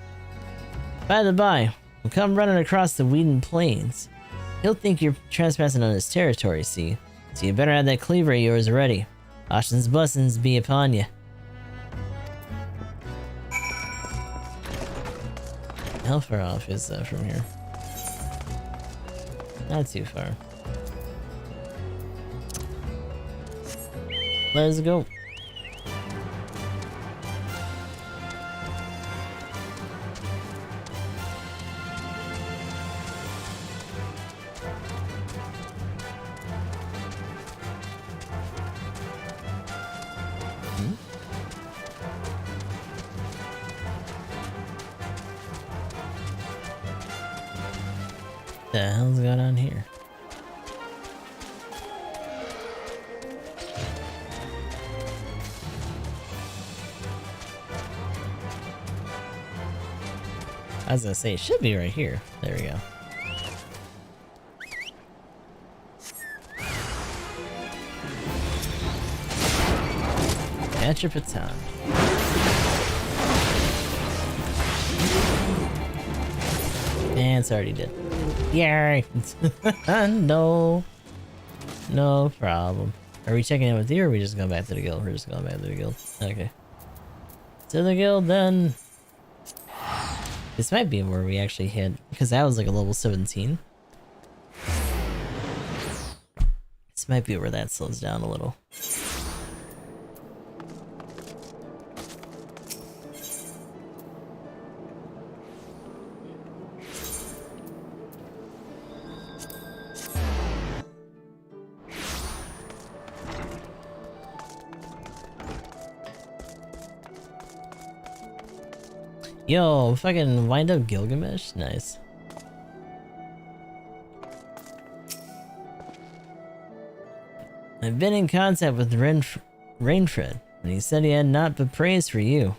By the by, we'll come running across the Wheaton Plains. He'll think you're trespassing on his territory, see? So you better have that cleaver of yours ready. Ashen's blessings be upon you. How far off is that from here? Not too far. Let's go. What the hell's going on here? I was gonna say, it should be right here. There we go. Patripatan. And it's already dead. Yay! No. No problem. Are we checking in with you, or are we just going back to the guild? We're just going back to the guild. Okay. To the guild then. This might be where we actually hit, because that was like a level 17. This might be where that slows down a little. Yo, fucking wind up Gilgamesh? Nice. I've been in contact with Rainfred, and he said he had naught but praise for you.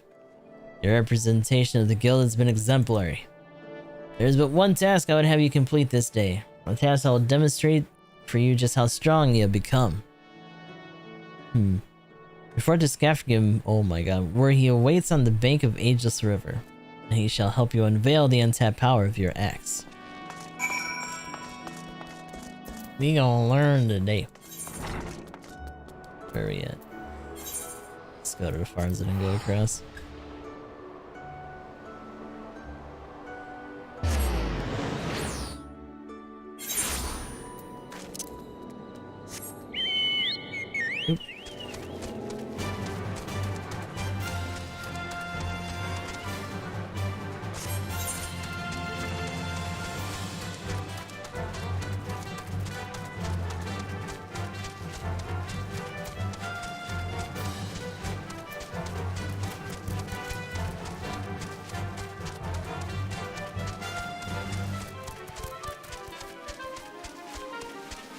Your representation of the guild has been exemplary. There is but one task I would have you complete this day. A task that will demonstrate for you just how strong you have become. Report to Skafgim, oh my god, where he awaits on the bank of Ageless River. And he shall help you unveil the untapped power of your axe. We gonna learn today. Where are we at? Let's go to the farms and then go across. Oop.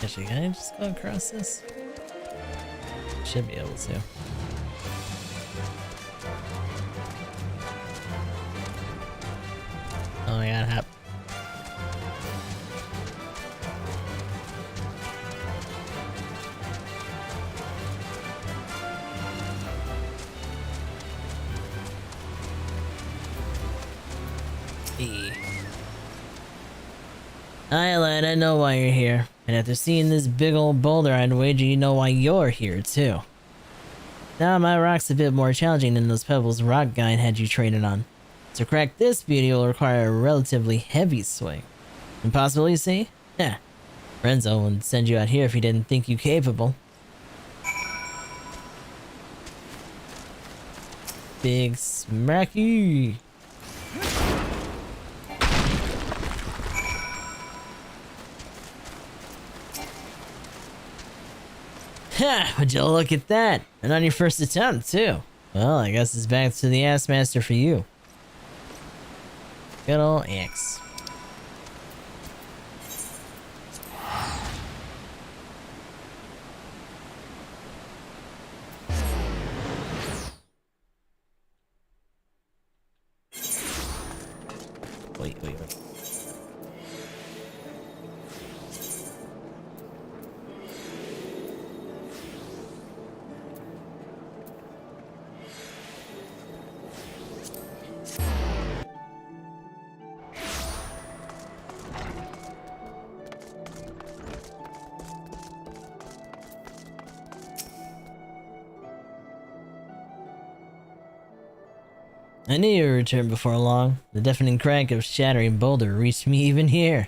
Actually, can I just go across this? Should be able to. Oh my god, hop. Hi lad, I know why you're here. And after seeing this big old boulder, I'd wager you know why you're here too. Now my rock's a bit more challenging than those pebbles Rock Guide had you training on. To crack this beauty will require a relatively heavy swing. Impossible, you see? Yeah. Renzo wouldn't send you out here if he didn't think you capable. Big smacky. Ha! Would you look at that? And on your first attempt, too. Well, I guess it's back to the Ass Master for you. Good ol' X. Wait. I knew you would return before long. The deafening crack of shattering boulder reached me even here.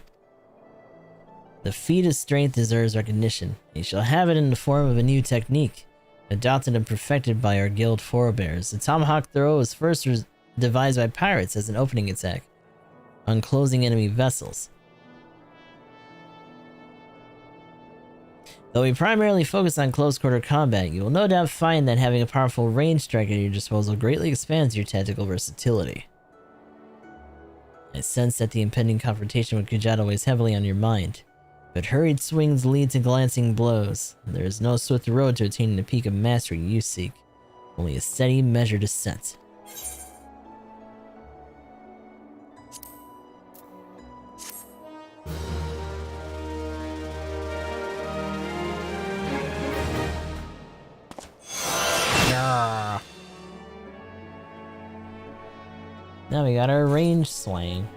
The feat of strength deserves recognition. You shall have it in the form of a new technique, adopted and perfected by our guild forebears. The tomahawk throw was first devised by pirates as an opening attack on closing enemy vessels. Though we primarily focus on close-quarter combat, you will no doubt find that having a powerful range strike at your disposal greatly expands your tactical versatility. I sense that the impending confrontation with Kujata weighs heavily on your mind, but hurried swings lead to glancing blows, and there is no swift road to attaining the peak of mastery you seek, only a steady, measured ascent. Now we got our range swing.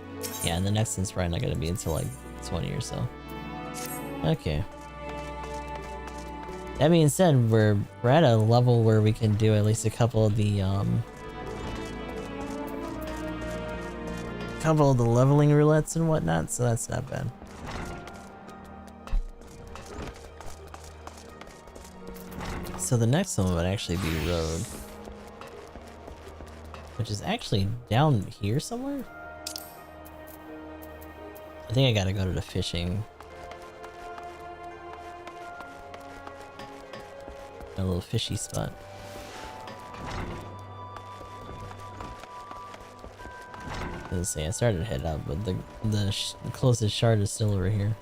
Yeah, and the next one's probably not gonna be until like 20 or so. Okay. That being said, we're at a level where we can do at least a couple of the couple of the leveling roulettes and whatnot, so that's not bad. So the next one would actually be road. Which is actually down here somewhere? I think I gotta go to the fishing. A little fishy spot. Let's see, I started to head up, but the closest shard is still over here.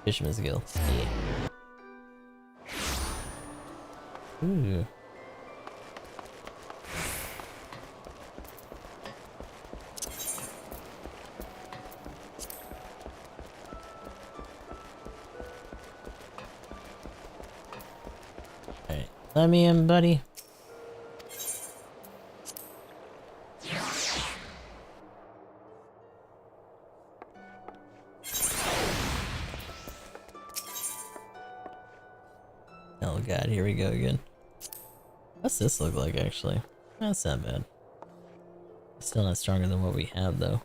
Fisherman's Guild. Yeah. Ooh. Alright, let me in, buddy. Oh god, here we go again. What's this look like, actually? That's not bad. Still not stronger than what we have, though.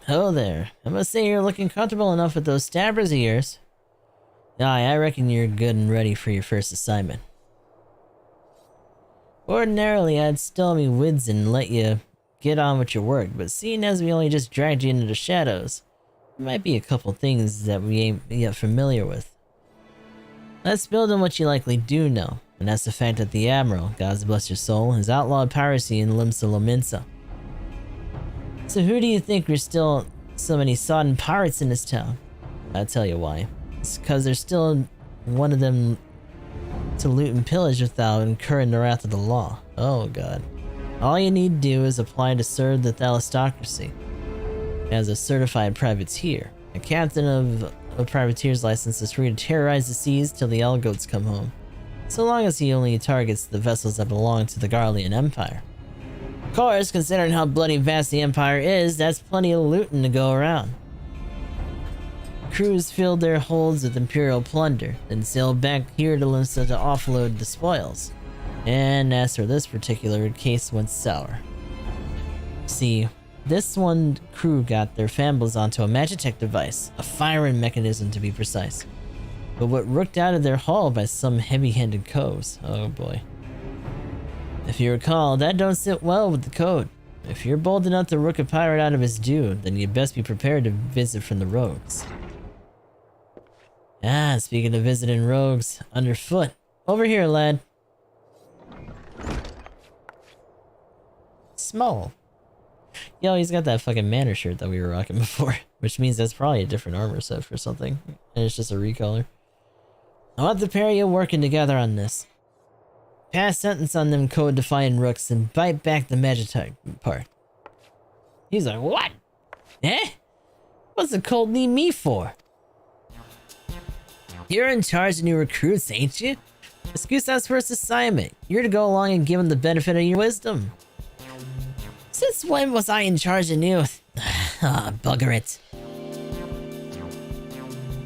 Oh there. I must say you're looking comfortable enough with those stabbers of yours. Aye, I reckon you're good and ready for your first assignment. Ordinarily, I'd still me wids and let you get on with your work, but seeing as we only just dragged you into the shadows, there might be a couple things that we ain't yet familiar with. Let's build on what you likely do know, and that's the fact that the Admiral, God bless your soul, has outlawed piracy in Limsa Lominsa. So who do you think there's still so many sodden pirates in this town? I'll tell you why. It's because there's still one of them to loot and pillage without incurring the wrath of the law. Oh god. All you need to do is apply to serve the Thalistocracy as a certified privateer. A captain of a privateer's license is free to terrorize the seas till the Elgoats come home, so long as he only targets the vessels that belong to the Garlean Empire. Of course, considering how bloody vast the Empire is, that's plenty of looting to go around. Crews filled their holds with Imperial plunder, then sailed back here to Limsa to offload the spoils. And as for this particular case, went sour. See, this one crew got their fambles onto a Magitech device, a firing mechanism to be precise. But what rooked out of their hull by some heavy-handed coves. Oh boy. If you recall, that don't sit well with the code. If you're bold enough to rook a pirate out of his due, then you'd best be prepared to visit from the rogues. Ah, speaking of visiting rogues, underfoot. Over here, lad. Small. Yo, he's got that fucking manor shirt that we were rocking before, which means that's probably a different armor set for something, and it's just a recolor. I want the pair of you working together on this. Pass sentence on them code-defying rooks and bite back the Magitech part. He's like, what? Eh? What's the code need me for? You're in charge of new recruits, ain't you? Excuse us first assignment. You're to go along and give them the benefit of your wisdom. Since when was I in charge of new? Ah, bugger it.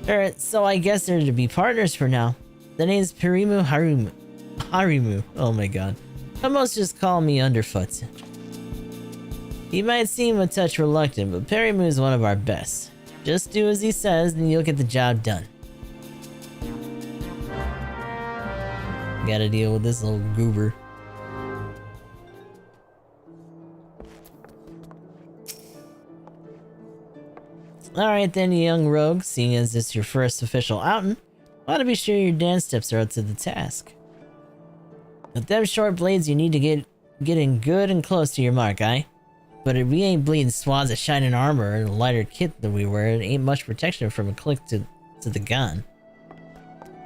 Alright, so I guess they're to be partners for now. The name's Perimu Harimu. Harimu, oh my god. Almost just call me Underfoot. He might seem a touch reluctant, but Perimu is one of our best. Just do as he says and you'll get the job done. Gotta deal with this little goober. Alright then, you young rogue, seeing as this is your first official outing, ought to be sure your dance steps are up to the task. With them short blades, you need to get in good and close to your mark, aye? But if we ain't bleeding swaths of shining armor and a lighter kit than we wear, it ain't much protection from a click to the gun.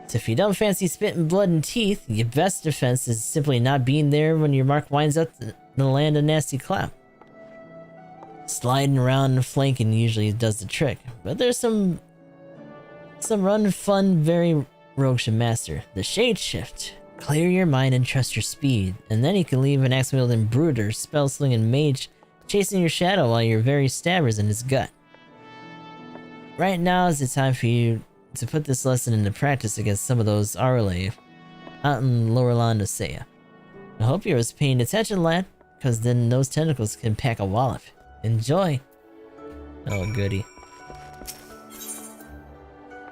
So if you don't fancy spitting blood and teeth, your best defense is simply not being there when your mark winds up to land a nasty clap. Sliding around and flanking usually does the trick, but there's some run fun very rogue should master. The shade shift. Clear your mind and trust your speed, and then you can leave an axe-wielding brooder, spell-slinging mage chasing your shadow while your very stabbers in his gut. Right now is the time for you to put this lesson into practice against some of those Arle out in Lower Landosea. I hope you was paying attention, lad, because then those tentacles can pack a wallop. Enjoy! Oh, goody.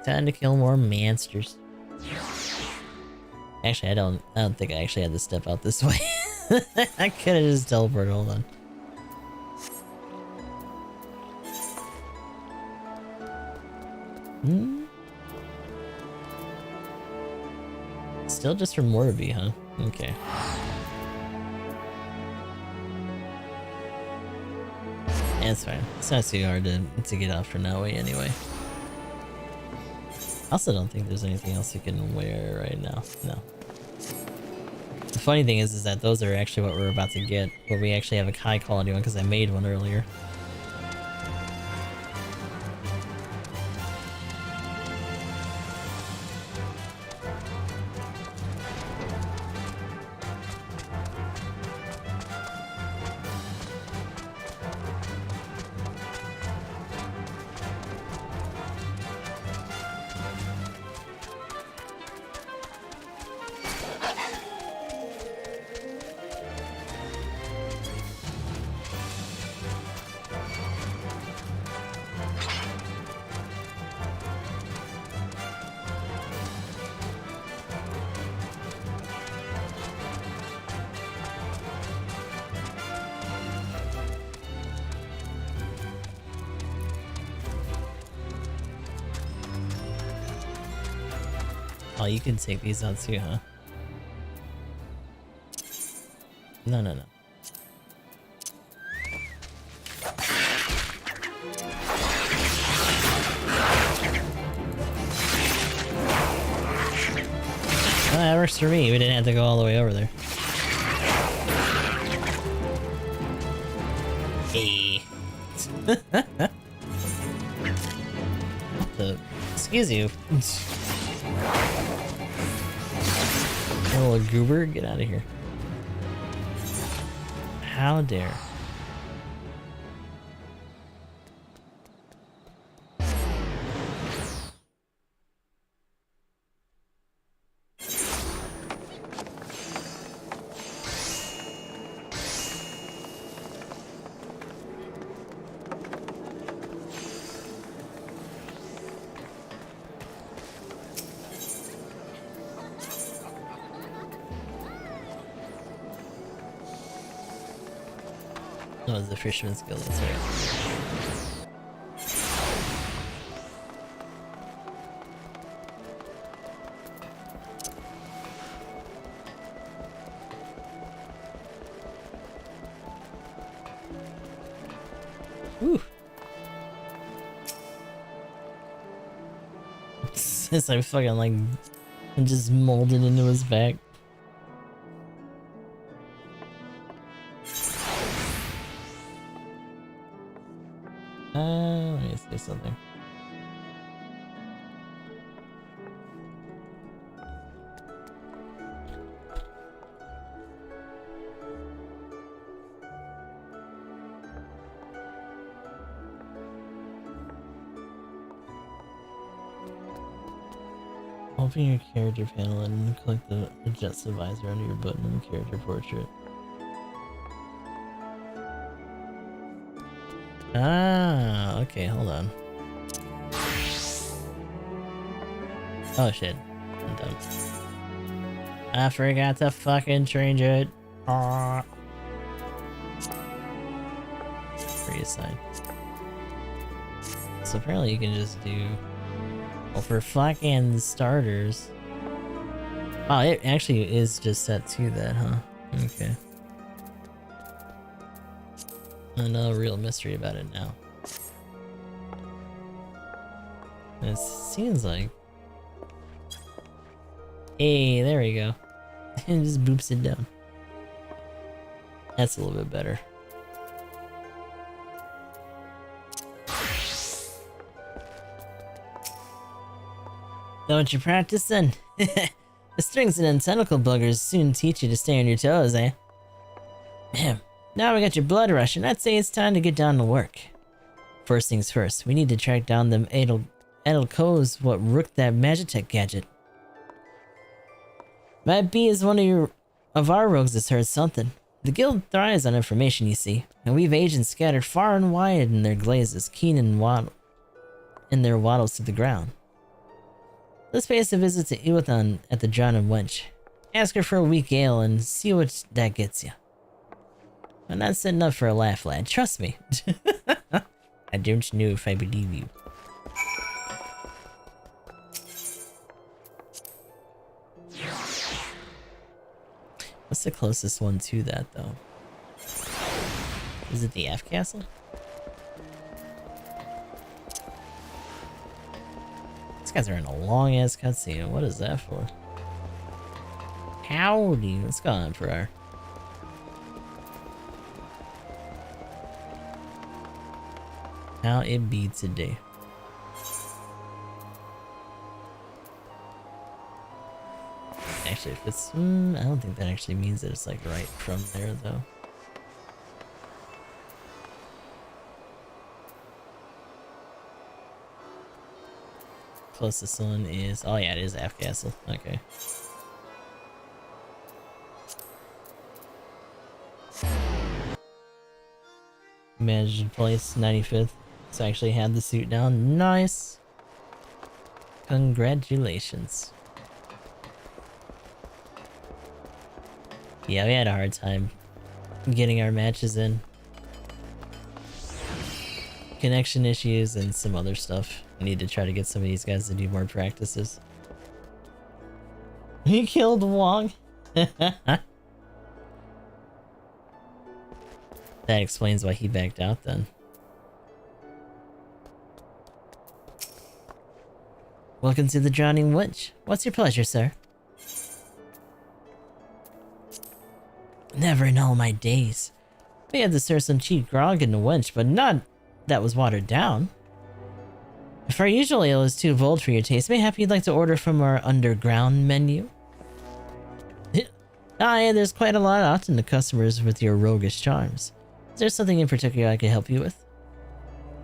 Time to kill more monsters. Actually, I don't think I actually had to step out this way. I could've just teleported, hold on. Still just from Morby, huh? Okay. Yeah, it's fine. It's not too hard to get out from that way anyway. I also don't think there's anything else you can wear right now. No. The funny thing is that those are actually what we're about to get, where we actually have a high quality one because I made one earlier. Oh, you can take these out too, huh? No, no, no. Oh, that works for me. We didn't have to go all the way over there. Hey. Excuse you. Little goober, get out of here. How dare. Oh, it's the fisherman's guild, that's right. Woo! Since I fucking like just molded into his back. Let me say something. Open your character panel and click the adjust the visor under your button in the character portrait. Ah, okay, hold on. Oh shit, I'm dumb. I forgot to fucking change it. Reassign. So apparently you can just do... Well, for fucking starters... Oh, it actually is just set to that, huh? Okay. I know a real mystery about it now. It seems like... Hey, there we go. It just boops it down. That's a little bit better. Don't you practice then? The strings and tentacle buggers soon teach you to stay on your toes, eh? Man, Now we got your blood rushing. I'd say it's time to get down to work. First things first, we need to track down them Edelko's what rooked that Magitech gadget. Might be as one of our rogues has heard something. The guild thrives on information, you see, and we've agents scattered far and wide in their glazes, keen and in their waddles to the ground. Let's pay us a visit to Iwathan at the Drowning Wench. Ask her for a weak ale and see what that gets you. I'm not setting up for a laugh, lad. Trust me. I don't know if I believe you. What's the closest one to that, though? Is it the F castle? These guys are in a long-ass cutscene. What is that for? Howdy. What's going on, Ferrar? How it be today? Actually, if it's... I don't think that actually means that it's like right from there, though. Closest one is... Oh yeah, it is F Castle. Okay. Managed to place 95th. So I actually had the suit down. Nice! Congratulations. Yeah, we had a hard time getting our matches in. Connection issues and some other stuff. I need to try to get some of these guys to do more practices. He killed Wong. That explains why he backed out then. Welcome to the Drowning Wench. What's your pleasure, sir? Never in all my days. We had to serve some cheap grog in the wench, but not that was watered down. If our usual ale is too bold for your taste, mayhap you'd like to order from our underground menu? Yeah, there's quite a lot often to customers with your roguish charms. Is there something in particular I can help you with?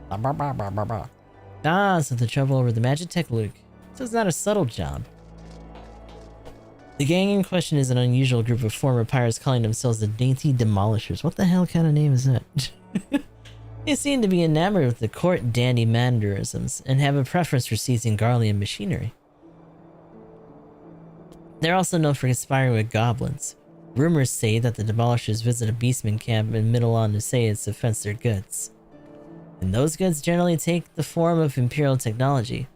Ah, so the trouble over the Magitech Luke. So it's not a subtle job. The gang in question is an unusual group of former pirates calling themselves the Dainty Demolishers. What the hell kind of name is that? They seem to be enamored with the court dandy mannerisms and have a preference for seizing Garlean machinery. They're also known for conspiring with goblins. Rumors say that the Demolishers visit a beastman camp in Middle Odyssey to fence their goods. And those goods generally take the form of Imperial technology.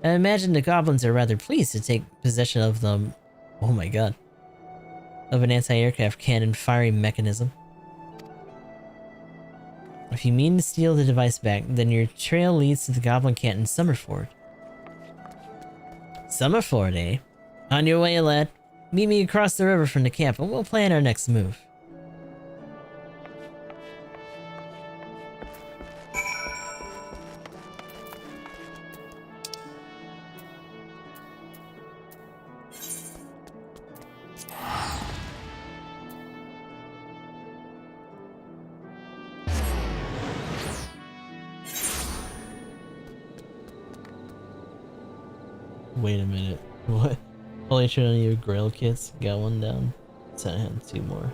I imagine the goblins are rather pleased to take possession of them. Oh my god. Of an anti-aircraft cannon firing mechanism. If you mean to steal the device back, then your trail leads to the goblin camp in Summerford. Summerford, eh? On your way, lad. Meet me across the river from the camp and we'll plan our next move. Wait a minute. What? Only showing you grail kits. Got one down. So I had two more.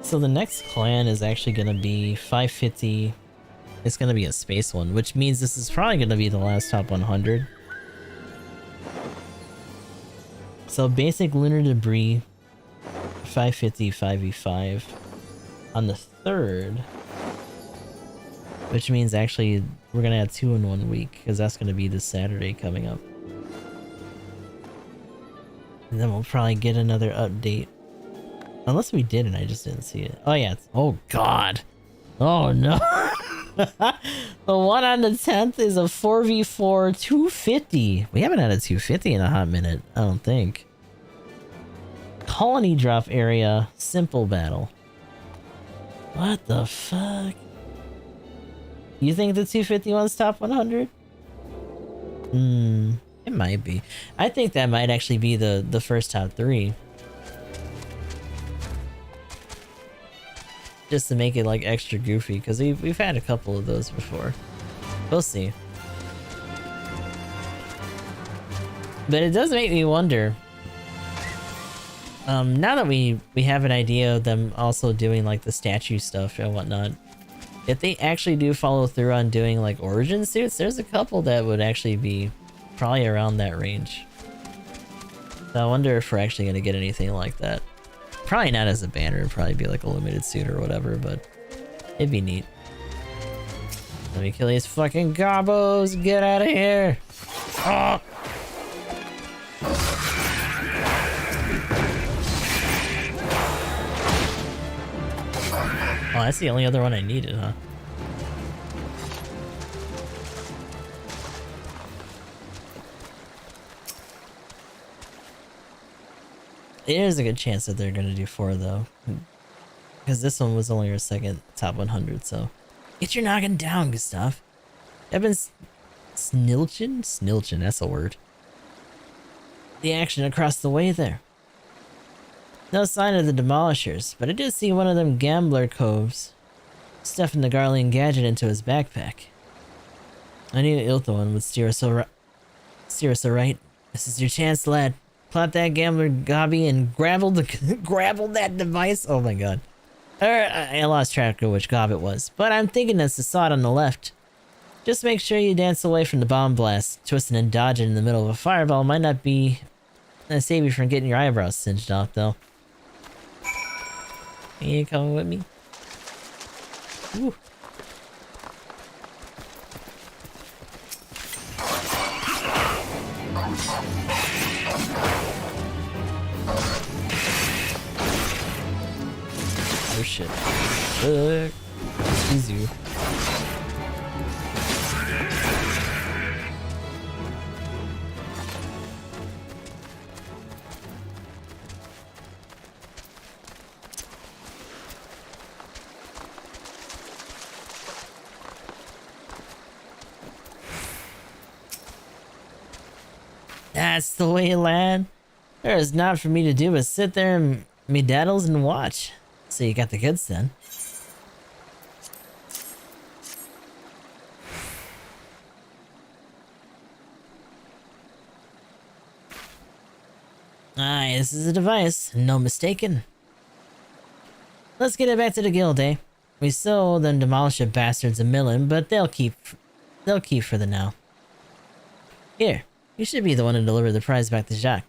So the next clan is actually gonna be 550. It's gonna be a space one, which means this is probably gonna be the last top 100. So basic lunar debris, 550, 5v5 on the 3rd, which means actually we're gonna have 2 in 1 week because that's gonna be this Saturday coming up, and then we'll probably get another update, unless we did and I just didn't see it. Oh yeah, oh god, oh no. The one on the 10th is a 4v4 250. We haven't had a 250 in a hot minute, I don't think. Colony drop area, simple battle. What the fuck? You think the 251's top 100? Hmm, it might be. I think that might actually be the first top 3. Just to make it like extra goofy, because we've had a couple of those before. We'll see. But it does make me wonder. Now that we have an idea of them also doing like the statue stuff and whatnot, if they actually do follow through on doing like origin suits, there's a couple that would actually be probably around that range. So I wonder if we're actually gonna get anything like that. Probably not as a banner, it'd probably be like a limited suit or whatever, but it'd be neat. Let me kill these fucking gobos, get out of here! Oh! Oh, that's the only other one I needed, huh? There's a good chance that they're gonna do 4 though. Because this one was only your second top 100, so... Get your noggin down, Gustav. I've been snilching? Snilching, that's a word. The action across the way there. No sign of the demolishers, but I did see one of them gambler coves stuffing the Garlean gadget into his backpack. I knew Ilthoan would steer us right. This is your chance, lad. Plot that gambler gobby and grapple that device. Oh my god. I lost track of which gob it was, but I'm thinking it's the sod on the left. Just make sure you dance away from the bomb blast. Twisting and dodging in the middle of a fireball might not be save you from getting your eyebrows singed off, though. You coming with me? Woo. Oh shit. Excuse you. That's the way, lad. There is not for me to do but sit there and me daddles and watch. So you got the goods then. Aye, this is a device, no mistaken. Let's get it back to the guild, eh? We still them demolish the bastards a million, but they'll keep for the now. Here, you should be the one to deliver the prize back to Jacques.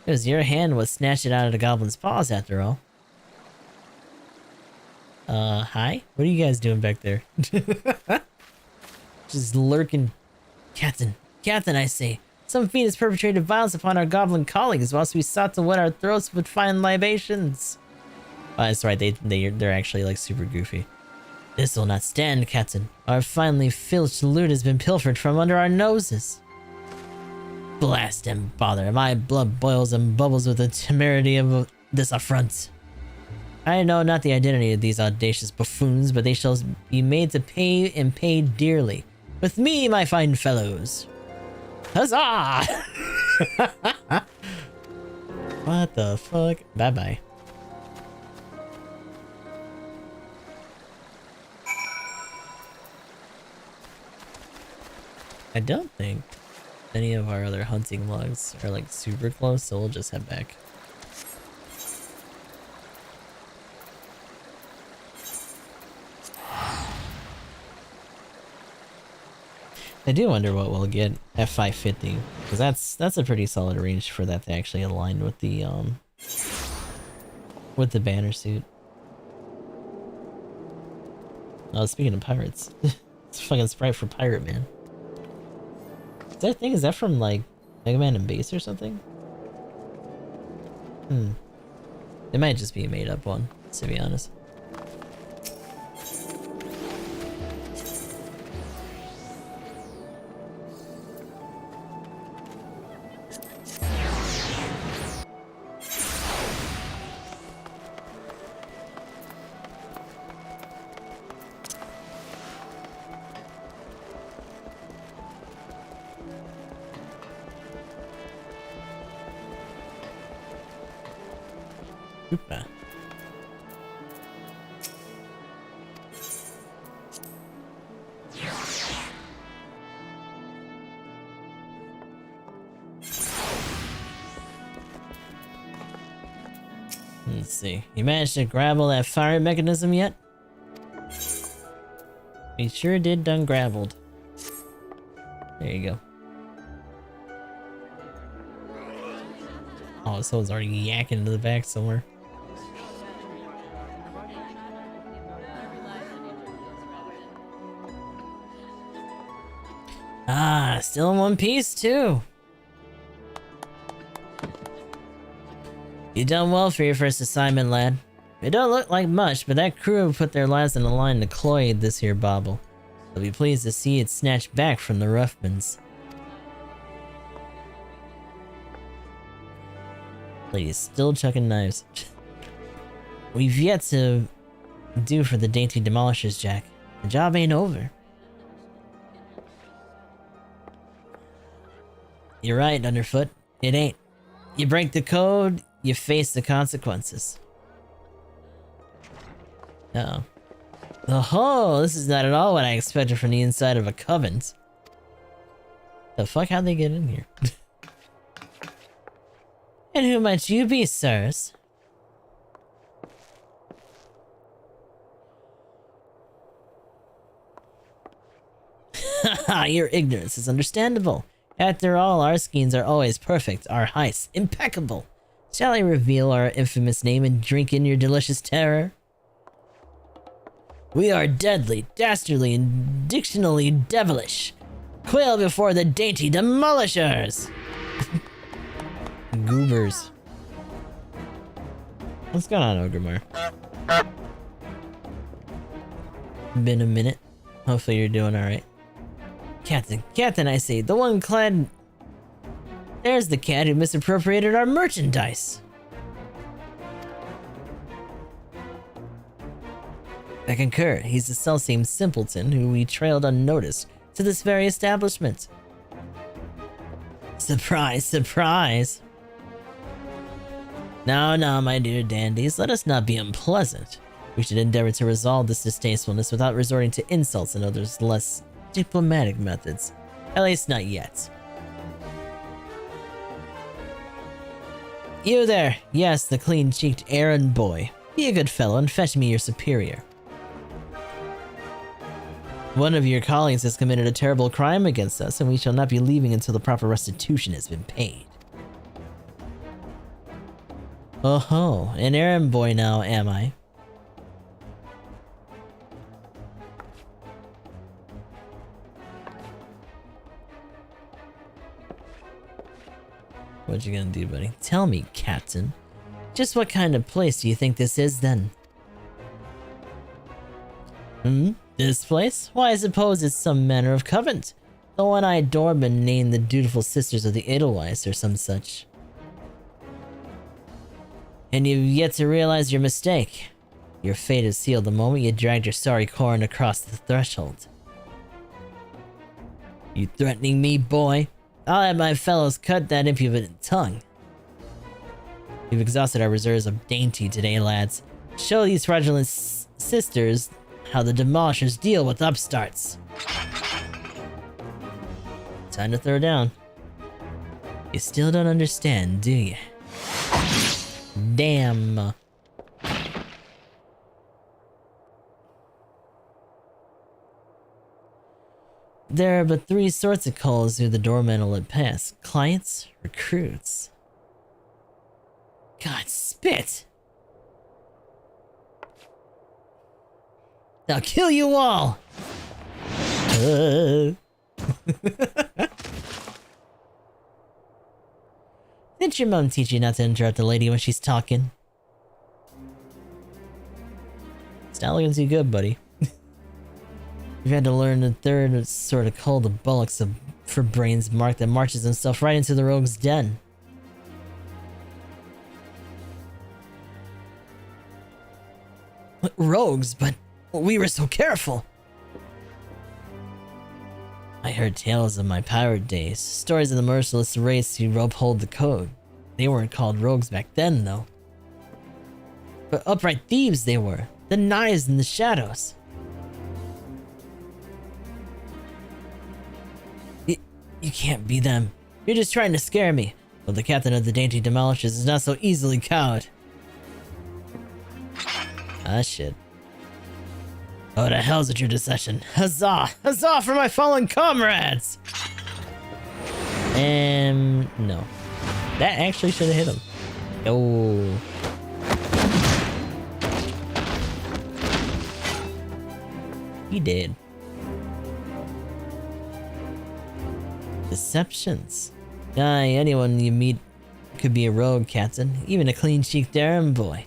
It was your hand what snatched it out of the goblin's paws after all. Hi? What are you guys doing back there? Just lurking. Captain, I say. Some fiend has perpetrated violence upon our goblin colleagues whilst we sought to wet our throats with fine libations. Oh, that's right, they're actually like super goofy. This will not stand, Captain. Our finely filched loot has been pilfered from under our noses. Blast and bother, my blood boils and bubbles with the temerity of this affront. I know not the identity of these audacious buffoons, but they shall be made to pay and pay dearly. With me, my fine fellows. Huzzah! What the fuck? Bye-bye. I don't think any of our other hunting logs are like super close, so we'll just head back. I do wonder what we'll get F550, because that's a pretty solid range for that to actually align with the banner suit. Oh, speaking of pirates, it's a fucking sprite for Pirate Man. Is that thing? Is that from like Mega Man and Base or something? It might just be a made up one, to be honest. Hoopa. Let's see. You managed to grapple that fire mechanism yet? We sure did done grappled. There you go. Oh, someone's already yakking into the back somewhere. Ah, still in one piece too. You done well for your first assignment, lad. It don't look like much, but that crew put their lives on the line to cloy this here bauble. They'll be pleased to see it snatched back from the Ruffmans. Lady's still chucking knives. We've yet to do for the dainty demolishers, Jack. The job ain't over. You're right, Underfoot. It ain't. You break the code, you face the consequences. Uh-oh. Oh, this is not at all what I expected from the inside of a convent. The fuck, how'd they get in here? And who might you be, sirs? Haha, your ignorance is understandable. After all, our schemes are always perfect, our heists impeccable. Shall I reveal our infamous name and drink in your delicious terror? We are deadly, dastardly, and dictionally devilish. Quail before the dainty demolishers! Goobers. What's going on, Ogremar? Been a minute. Hopefully you're doing alright. Captain, I say, the one clad... There's the cat who misappropriated our merchandise! I concur, he's the selfsame simpleton who we trailed unnoticed to this very establishment. Surprise, surprise! No, my dear dandies, let us not be unpleasant. We should endeavor to resolve this distastefulness without resorting to insults and others less diplomatic methods. At least not yet. You there! Yes, the clean-cheeked errand boy. Be a good fellow and fetch me your superior. One of your colleagues has committed a terrible crime against us, and we shall not be leaving until the proper restitution has been paid. Oh ho, an errand boy now, am I? What you gonna do, buddy? Tell me, Captain. Just what kind of place do you think this is, then? This place? Why, I suppose it's some manner of convent. The one-eyed doorman named the Dutiful Sisters of the Edelweiss or some such. And you've yet to realize your mistake. Your fate is sealed the moment you dragged your sorry corn across the threshold. You threatening me, boy? I'll have my fellows cut that impudent tongue. We've exhausted our reserves of dainty today, lads. Show these fraudulent sisters how the demolishers deal with upstarts. Time to throw down. You still don't understand, do you? Damn. There are but three sorts of calls who the doorman will let pass. Clients, recruits. God, spit! I'll kill you all! Didn't your mom teach you not to interrupt the lady when she's talking? It's not looking too good, buddy. You've had to learn a third sort of call the bullocks for brains mark that marches himself right into the rogue's den. Rogues, but we were so careful. I heard tales of my pirate days, stories of the merciless race who uphold the code. They weren't called rogues back then, though. But upright thieves they were. The knives in the shadows. You can't be them. You're just trying to scare me. But the captain of the Dainty Demolishers is not so easily cowed. Ah, shit. Oh, the hell's with your deception? Huzzah! Huzzah for my fallen comrades! No. That actually should have hit him. Oh. He did. Deceptions. Aye, anyone you meet could be a rogue, Captain. Even a clean-cheeked errand boy.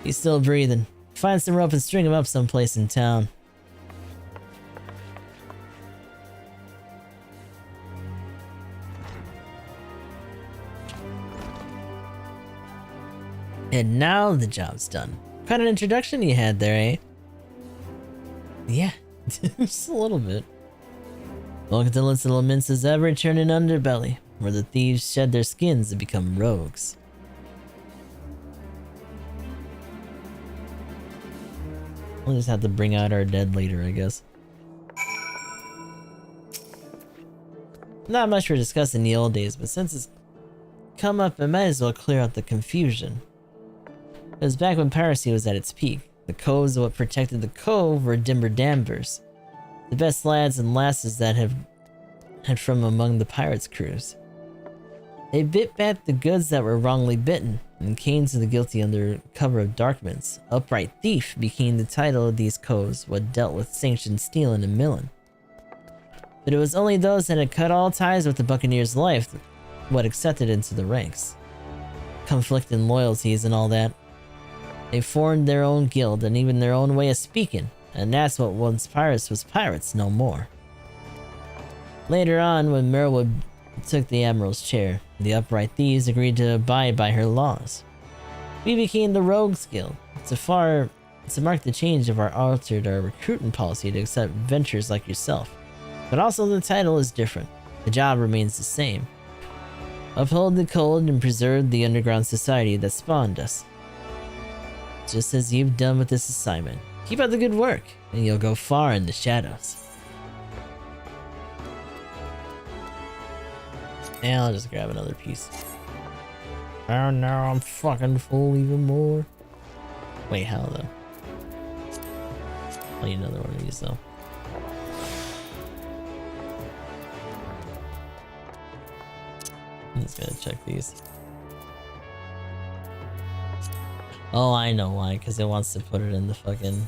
He's still breathing. Find some rope and string him up someplace in town. And now the job's done. What kind of introduction you had there, eh? Yeah, just a little bit. Welcome to Little Mince's ever-returning underbelly, where the thieves shed their skins and become rogues. We'll just have to bring out our dead later, I guess. Not much for discussing the old days, but since it's come up, I might as well clear out the confusion. It was back when piracy was at its peak. The coves of what protected the cove were dimmer dambers. The best lads and lasses that had from among the pirates' crews. They bit back the goods that were wrongly bitten, and came to the guilty under cover of darkments. Upright thief became the title of these coves, what dealt with sanctioned stealing and milling. But it was only those that had cut all ties with the Buccaneers' life what accepted into the ranks. Conflicting loyalties and all that. They formed their own guild and even their own way of speaking, and that's what once pirates was pirates no more. Later on, when Merwood took the Admiral's chair, the upright thieves agreed to abide by her laws. We became the Rogues Guild, to mark the change of altered our recruiting policy to accept venturers like yourself. But also the title is different. The job remains the same. Uphold the code and preserve the underground society that spawned us. Just as you've done with this assignment. Keep up the good work, and you'll go far in the shadows. And I'll just grab another piece. Oh no, I'm fucking full even more. Wait, how though? I'll need another one of these though. I'm just gonna check these. Oh, I know why, because it wants to put it in the fucking...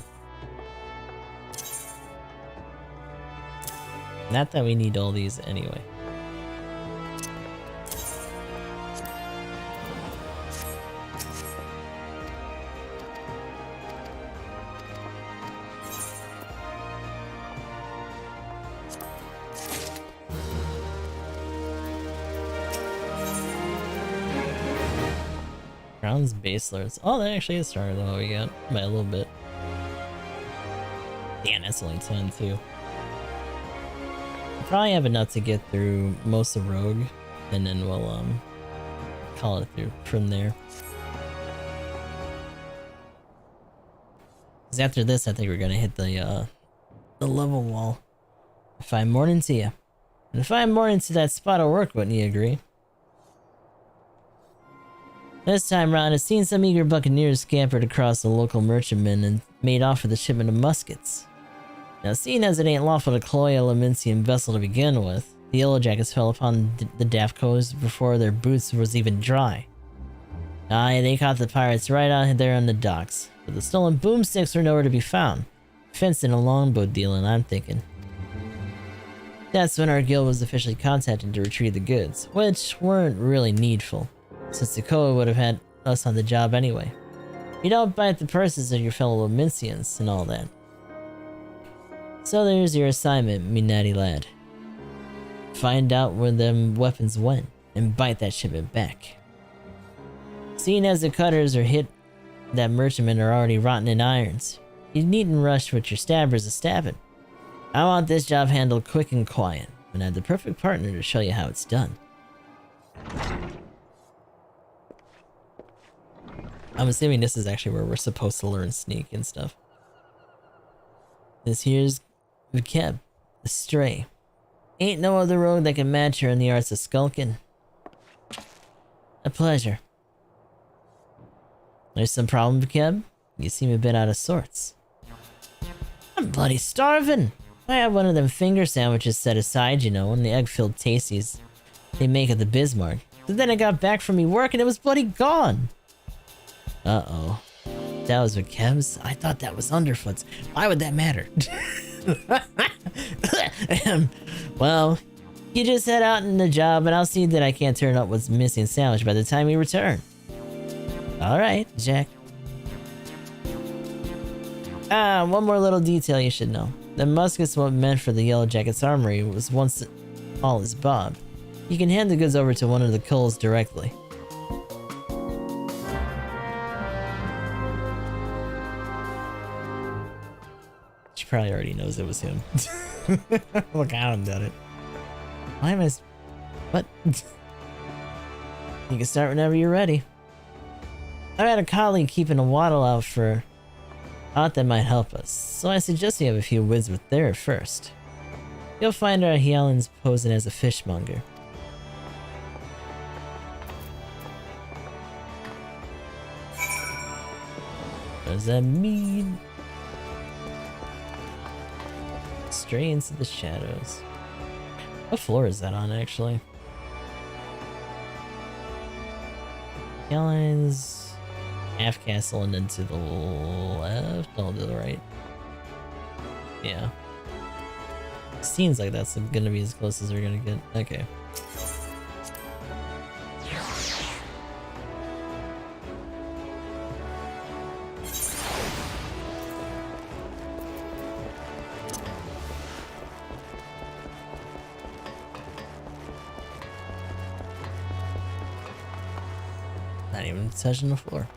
Not that we need all these anyway. Crown's base lords. Oh, that actually is stronger than what we got by a little bit. Damn, that's only 10 too. We'll probably have enough to get through most of Rogue, and then we'll call it through from there. Because after this, I think we're gonna hit the level wall. If I'm more into you, and if I'm more into that spot of work, wouldn't you agree? This time round, I've seen some eager buccaneers scampered across the local merchantmen and made off with a shipment of muskets. Now, seeing as it ain't lawful to cloy a Lamincian vessel to begin with, the Yellowjackets fell upon the daft coast before their boots was even dry. Aye, they caught the pirates right out there on the docks, but the stolen boomsticks were nowhere to be found. Fenced in a longboat dealing, I'm thinking. That's when our guild was officially contacted to retrieve the goods, which weren't really needful, since the code would have had us on the job anyway. You don't bite the purses of your fellow Mincians and all that. So there's your assignment, me natty lad. Find out where them weapons went, and bite that shipment back. Seeing as the cutters are hit that merchantmen are already rotten in irons, you needn't rush with your stabbers a stabbing. I want this job handled quick and quiet, and I have the perfect partner to show you how it's done. I'm assuming this is actually where we're supposed to learn sneak and stuff. This here's Vikeb, the stray. Ain't no other rogue that can match her in the arts of skulking. A pleasure. There's some problem, Vikeb? You seem a bit out of sorts. I'm bloody starving! I had one of them finger sandwiches set aside, you know, and the egg-filled tasties they make at the Bismarck. But then I got back from me work and it was bloody gone! Uh-oh. That was Vikeb's? I thought that was Underfoot's. Why would that matter? Well, you just head out in the job and I'll see that I can't turn up what's missing sandwich by the time you return. Alright, Jack. One more little detail you should know. The musket's what meant for the Yellow Jacket's armory was once all his Bob. You can hand the goods over to one of the Coles directly. She probably already knows it was him. Look, I haven't done it. Why am I... What? You can start whenever you're ready. I had a colleague keeping a waddle out for... thought that might help us, so I suggest you have a few words with there first. You'll find our Hyalin's posing as a fishmonger. What does that mean? Stray into the shadows. What floor is that on, actually? Hyalin's half castle and then to the left? No, to the right. Yeah. Seems like that's gonna be as close as we're gonna get. Okay. Not even touching the floor.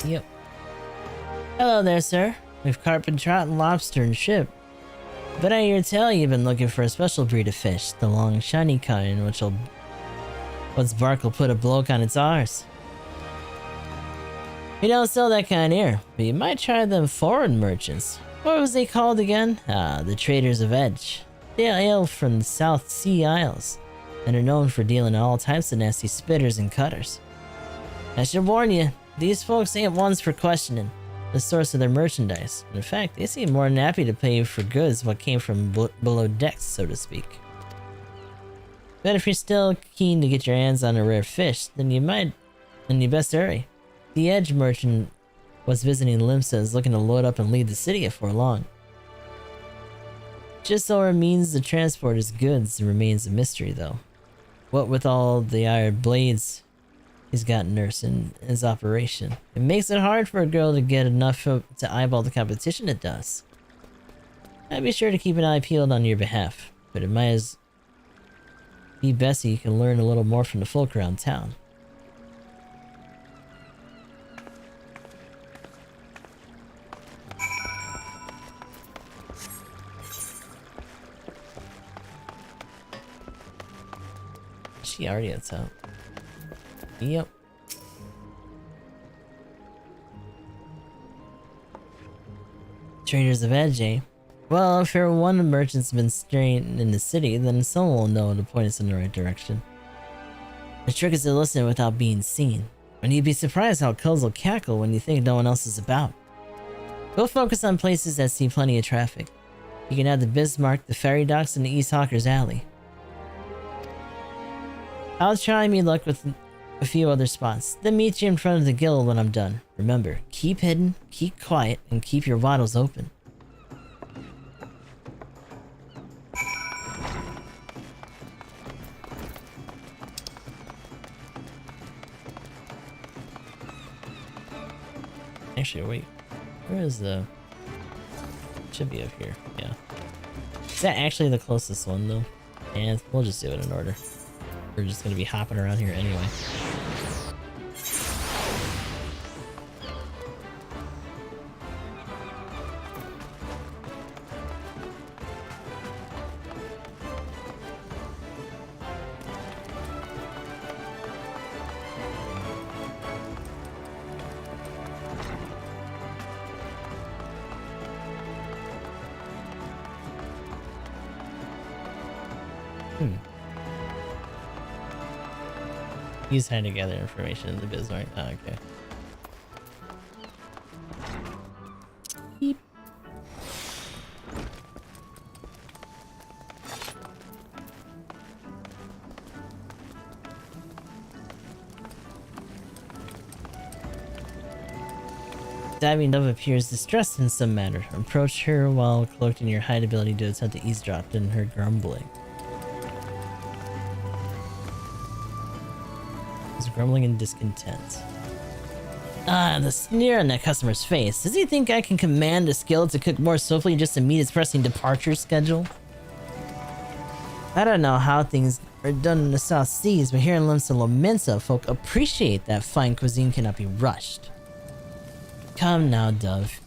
Yep. Hello there, sir. We've carpet trout and lobster and ship. But I hear tell you've been looking for a special breed of fish, the long, shiny kind, what's bark will put a bloke on its arse. We don't sell that kind here, but you might try them foreign merchants. What was they called again? Ah, the Traders of Edge. They hail from the South Sea Isles, and are known for dealing in all types of nasty spitters and cutters. I should warn you, these folks ain't ones for questioning the source of their merchandise. In fact, they seem more than happy to pay you for goods what came from below decks, so to speak. But if you're still keen to get your hands on a rare fish, then you best hurry. The Edge merchant was visiting Limsa is looking to load up and leave the city before long. Just so our means to transport his goods remains a mystery, though. What with all the iron blades he's got nursing his operation, it makes it hard for a girl to get enough to eyeball the competition it does. I'd be sure to keep an eye peeled on your behalf, but it might as be best you can learn a little more from the folk around town. She already at top. Yep. Traders of Edge, eh? Well, if one of the merchants been straying in the city, then someone will know to point us in the right direction. The trick is to listen without being seen, and you'd be surprised how culls will cackle when you think no one else is about. We'll focus on places that see plenty of traffic. You can have the Bismarck, the ferry docks, and the East Hawker's Alley. I'll try me luck with a few other spots, then meet you in front of the guild when I'm done. Remember, keep hidden, keep quiet, and keep your waddles open. Actually, wait. Where is the... Should be up here, yeah. Is that actually the closest one, though? And we'll just do it in order. We're just gonna be hopping around here anyway. Use time to gather information in the Bismarck. Oh, okay. Beep. Diving Dove appears distressed in some matter. Approach her while cloaked in your hide ability to attempt to eavesdrop in her grumbling. Grumbling and discontent. Ah, the sneer on that customer's face. Does he think I can command a skill to cook more swiftly just to meet his pressing departure schedule? I don't know how things are done in the South Seas, but here in Lomensa, folk appreciate that fine cuisine cannot be rushed. Come now, Dove.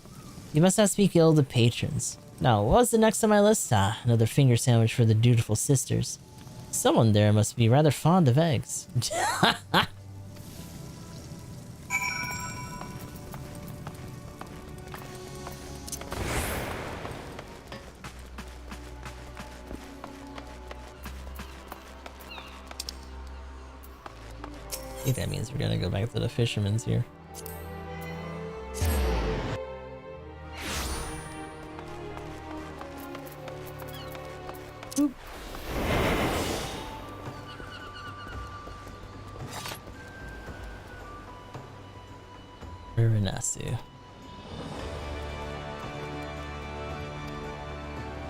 You must not speak ill of the patrons. Now, what was the next on my list? Ah, another finger sandwich for the dutiful sisters. Someone there must be rather fond of eggs. I think that means we're gonna go back to the fisherman's here. Boop. Rivanasu.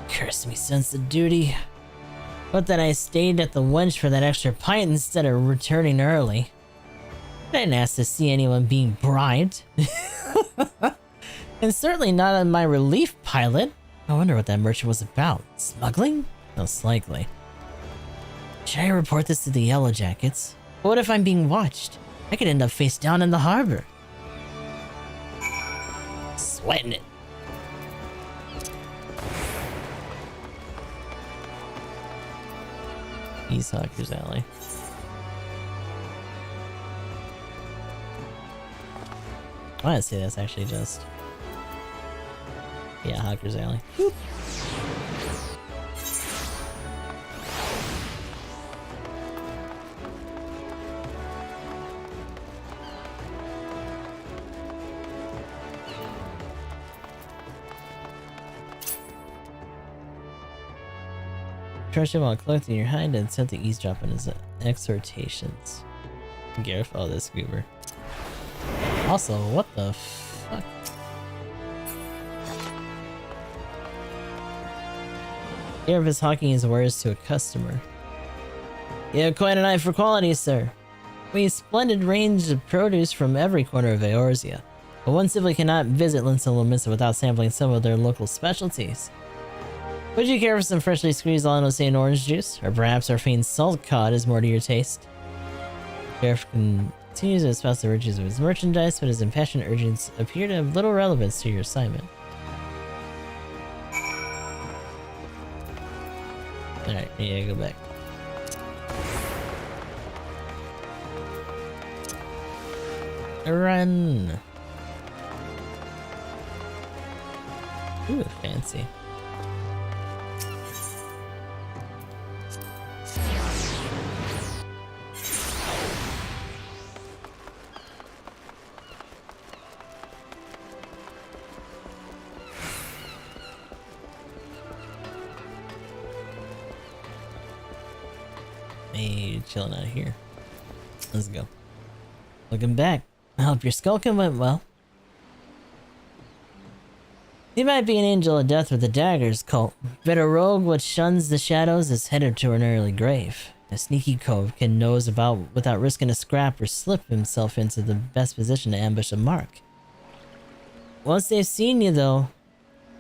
Curse me, sense of duty. But that I stayed at the wench for that extra pint instead of returning early. I didn't ask to see anyone being bribed. And certainly not on my relief pilot. I wonder what that merchant was about. Smuggling? Most likely. Should I report this to the Yellow Jackets? What if I'm being watched? I could end up face down in the harbor. Sweating it. East Hawker's Alley. I want to say that's actually just... yeah, Hawker's Alley. Whoop. Crush him while collecting your hide and attempt to eavesdrop on his exhortations. Gareth, oh, this goober. Also, what the fuck? Gareth is hawking his wares to a customer. You have quite an eye for quality, sir. We have a splendid range of produce from every corner of Eorzea, but one simply cannot visit Lomensa without sampling some of their local specialties. Would you care for some freshly squeezed Lanosane orange juice? Or perhaps our famed salt cod is more to your taste? Gareth continues to espouse the virtues of his merchandise, but his impassioned urgings appear to have little relevance to your assignment. Alright, yeah, go back. Run! Ooh, fancy. Hey, chilling out here. Let's go. Looking back, I hope your skulking went well. You might be an angel of death with the daggers, Colt, but a rogue which shuns the shadows is headed to an early grave. A sneaky cove can nose about without risking a scrap or slip himself into the best position to ambush a mark. Once they've seen you, though,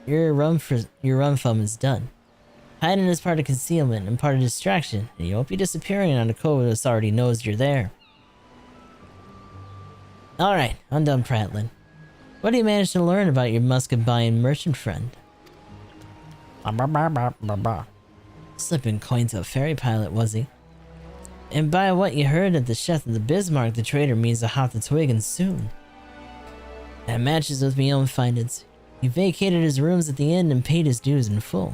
your run fum is done. Hiding is part of concealment and part of distraction, and you won't be disappearing on a code that already knows you're there. Alright, I'm done prattling. What do you manage to learn about your musket-buying merchant friend? Slipping coin to a ferry pilot, was he? And by what you heard at the chef of the Bismarck, the trader means to hop the twig and soon. That matches with my own findings. He vacated his rooms at the inn and paid his dues in full.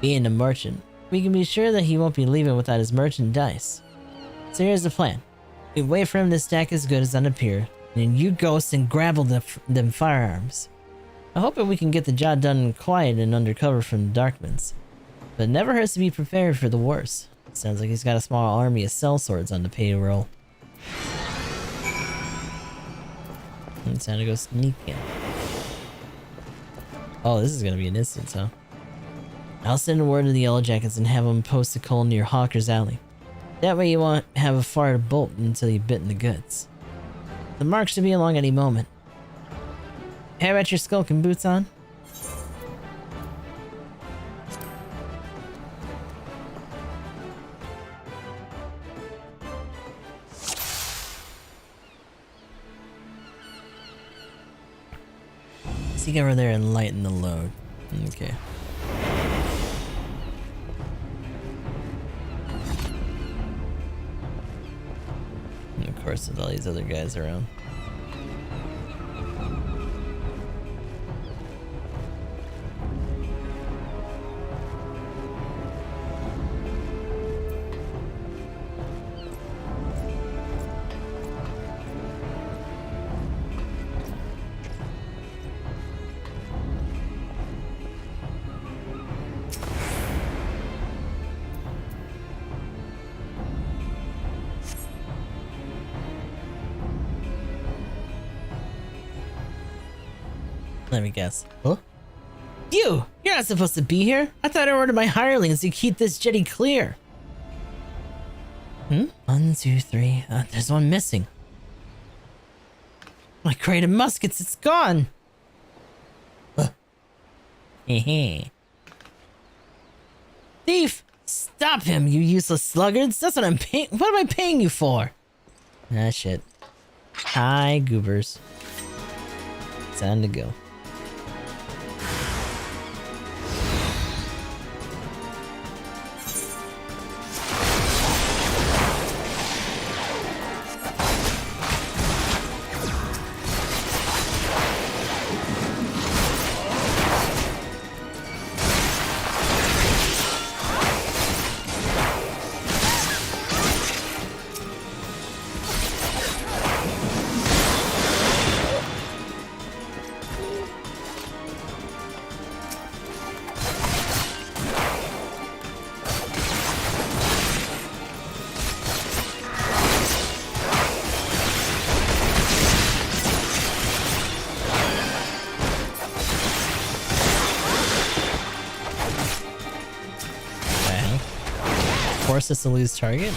Being a merchant, we can be sure that he won't be leaving without his merchandise. So here's the plan. We wait for him to stack his goods on the pier, and you ghost and grab them firearms. I hope that we can get the job done quiet and undercover from the Darkmans. But it never hurts to be prepared for the worst. Sounds like he's got a small army of sellswords on the payroll. It's time to go sneaking. Oh, this is gonna be an instance, huh? I'll send a word to the Yellow Jackets and have them post a coal near Hawker's Alley. That way you won't have a far to bolt until you've bitten the goods. The mark should be along any moment. How about your skulking boots on? So you get over there and lighten the load. Okay. And of course, with all these other guys around. Let me guess. Huh? You're not supposed to be here. I thought I ordered my hirelings to keep this jetty clear. 1, 2, 3. There's one missing. My crate of muskets, it's gone. Thief! Stop him, you useless sluggards. That's what I'm paying. What am I paying you for? Ah, shit. Hi, goobers. Time to go. Force us to lose target?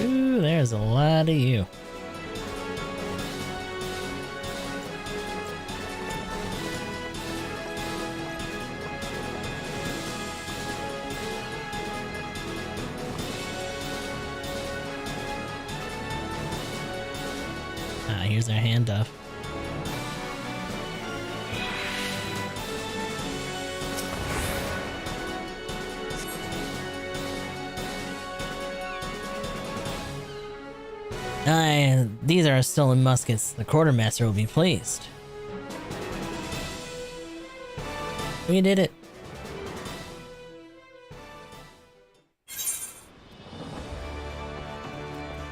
Ooh, there's a lot of you. Ah, here's our handoff. Aye, these are stolen muskets. The quartermaster will be pleased. We did it.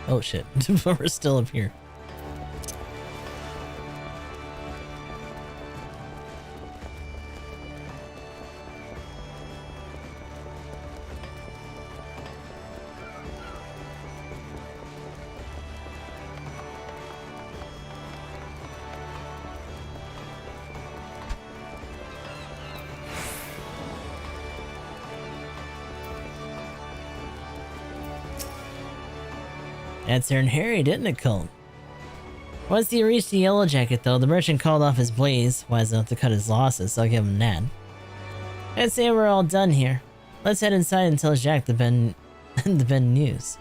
Oh shit, we're still up here. That's her and Harry, didn't it, Cole? Once he reached the Yellow Jacket, though, the merchant called off his blaze, wise enough to cut his losses, so I'll give him that. I'd say we're all done here. Let's head inside and tell Jack the Ben news.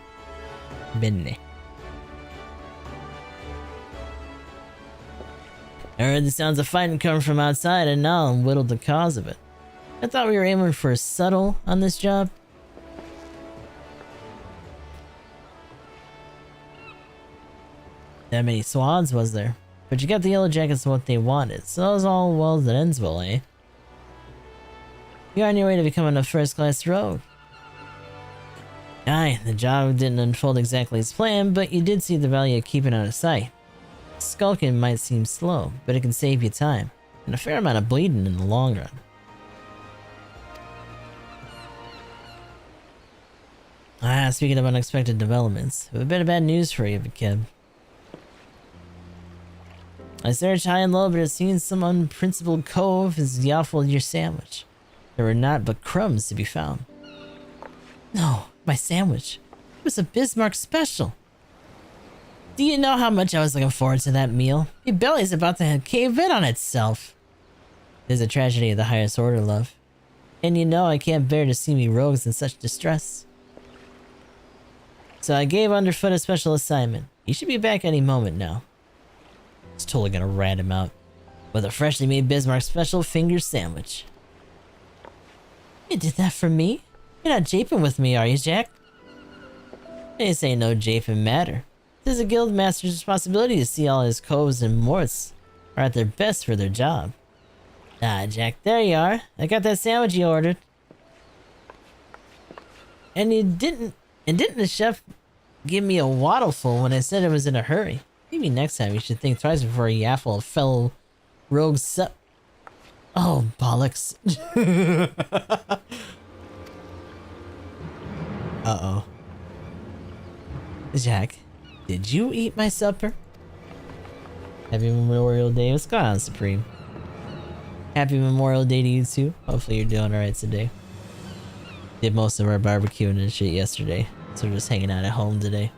Benne. I heard the sounds of fighting coming from outside, and now I'm whittled the cause of it. I thought we were aiming for subtle on this job. That many swads was there? But you got the Yellow Jackets what they wanted, so it was all well that ends well, eh? You're on your way to becoming a first-class rogue. Aye, the job didn't unfold exactly as planned, but you did see the value of keeping out of sight. Skulking might seem slow, but it can save you time, and a fair amount of bleeding in the long run. Ah, speaking of unexpected developments, I have a bit of bad news for you, Keb. I searched high and low, but it seems some unprincipled cove has yaffled your sandwich. There were not but crumbs to be found. No, my sandwich. It was a Bismarck special. Do you know how much I was looking forward to that meal? Your belly's about to cave in on itself. There's a tragedy of the highest order, love. And you know I can't bear to see me rogues in such distress. So I gave Underfoot a special assignment. He should be back any moment now. It's totally gonna rat him out with a freshly made Bismarck special finger sandwich. You did that for me? You're not japing with me, are you, Jack? This ain't no japing matter. It is a guild master's responsibility to see all his coves and morts are at their best for their job. Ah, Jack, there you are. I got that sandwich you ordered. And didn't the chef give me a waddleful when I said I was in a hurry? Maybe next time you should think twice before you yaffle a fellow rogue Oh, bollocks. Uh-oh. Jack, did you eat my supper? Happy Memorial Day. What's going on, Supreme? Happy Memorial Day to you too. Hopefully you're doing alright today. Did most of our barbecuing and shit yesterday, so we're just hanging out at home today.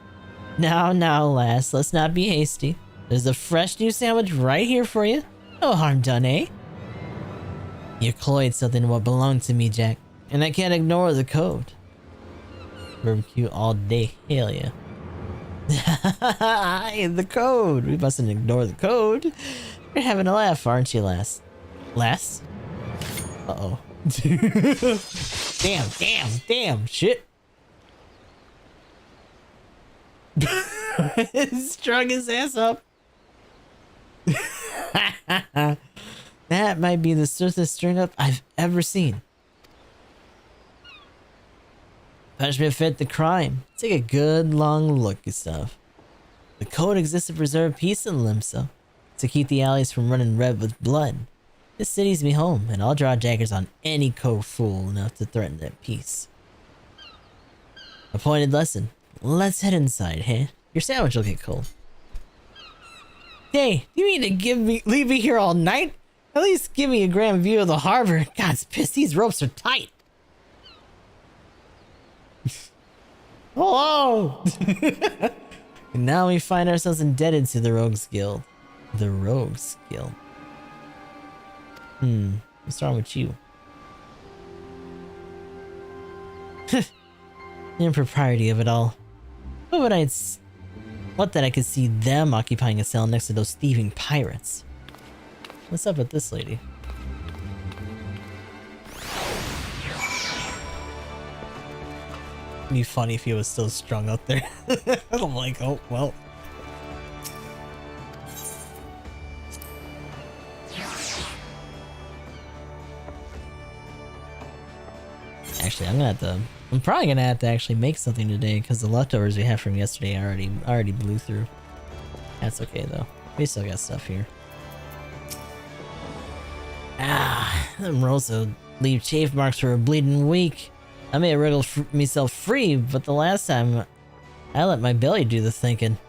Now, lass, let's not be hasty. There's a fresh new sandwich right here for you. No harm done, eh? You cloyed something what belonged to me, Jack, and I can't ignore the code. Barbecue all day, hell yeah. The code! We mustn't ignore the code. You're having a laugh, aren't you, lass? Lass? Uh-oh. Damn, shit. Strung his ass up. That might be the swiftest string up I've ever seen. Punishment fit the crime. Take a good long look yourself. The code exists to preserve peace in Limsa, to keep the alleys from running red with blood. This city's me home, and I'll draw daggers on any cove fool enough to threaten that peace. A pointed lesson. Let's head inside, hey? Your sandwich will get cold. Hey, you mean to leave me here all night? At least give me a grand view of the harbor. God's pissed, these ropes are tight. Hello! And now we find ourselves indebted to the Rogues Guild. The Rogues Guild. What's wrong with you? The impropriety of it all. What that I could see them occupying a cell next to those thieving pirates. What's up with this lady? It'd be funny if he was still strung up there. I'm like, oh, well, Actually, I'm probably gonna have to actually make something today because the leftovers we have from yesterday already blew through. That's okay though. We still got stuff here. Them rolls will leave chafe marks for a bleeding week. I may have wriggled myself free, but the last time I let my belly do the thinking.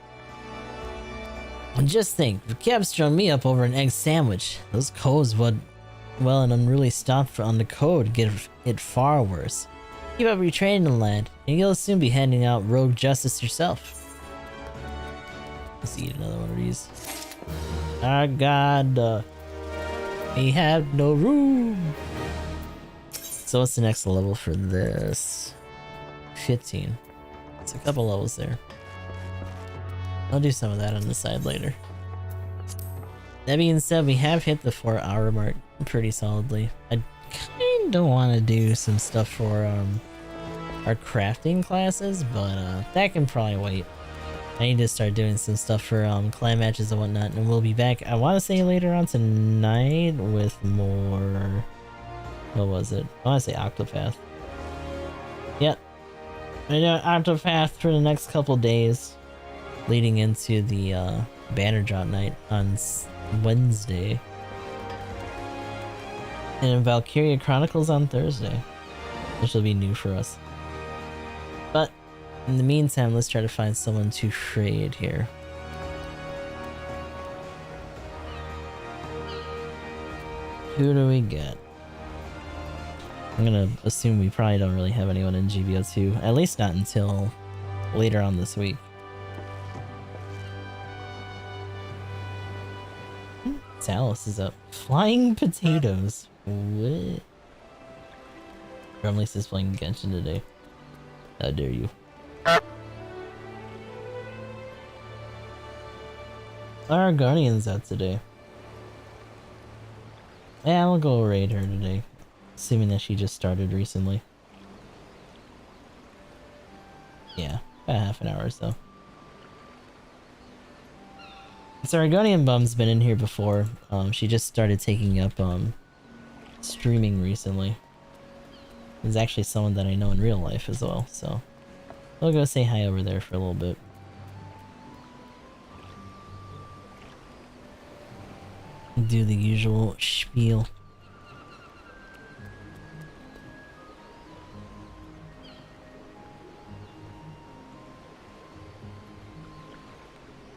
And just think, the cab strung me up over an egg sandwich. Those codes would, well, and unruly stomp on the code get it far worse. Keep up your training, lad, and you'll soon be handing out rogue justice yourself. Let's eat another one of these. Our God, we have no room. So what's the next level for this? 15. It's a couple levels there. I'll do some of that on the side later. That being said, we have hit the 4-hour mark pretty solidly. I kinda want to do some stuff for our crafting classes, but that can probably wait. I need to start doing some stuff for clan matches and whatnot, and we'll be back, I want to say later on tonight with more... What was it? I want to say Octopath. Yep. I know Octopath for the next couple days, leading into the banner drop night on Wednesday. And Valkyria Chronicles on Thursday, which will be new for us. But in the meantime, let's try to find someone to trade here. Who do we get? I'm gonna assume we probably don't really have anyone in GBO2, at least not until later on this week. Talus is up. Flying potatoes. What? Grumless is playing Genshin today. How dare you? Our Guardian's out today. Yeah, I'll go raid her today. Assuming that she just started recently. Yeah, about half an hour or so. So Argonian Bum's been in here before. She just started taking up streaming recently. There's actually someone that I know in real life as well, so I'll go say hi over there for a little bit. Do the usual spiel.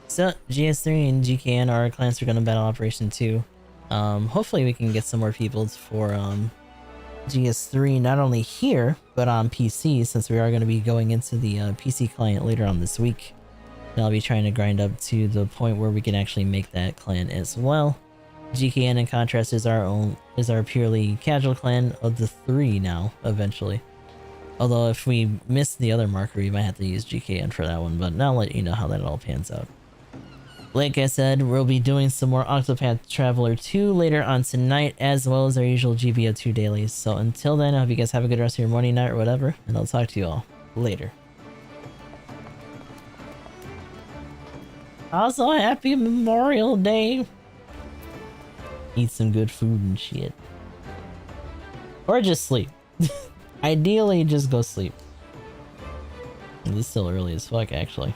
So, GS3 and GKN, our clans are going to battle Operation 2. Hopefully we can get some more people for GS3, not only here, but on PC, since we are going to be going into the PC client later on this week. And I'll be trying to grind up to the point where we can actually make that clan as well. GKN, in contrast, is our purely casual clan of the 3 now, eventually. Although if we miss the other marker, we might have to use GKN for that one, but I'll let you know how that all pans out. Like I said, we'll be doing some more Octopath Traveler 2 later on tonight, as well as our usual GBO2 dailies. So until then, I hope you guys have a good rest of your morning, night, or whatever, and I'll talk to you all later. Also, happy Memorial Day! Eat some good food and shit. Or just sleep. Ideally, just go sleep. It's still early as fuck, actually.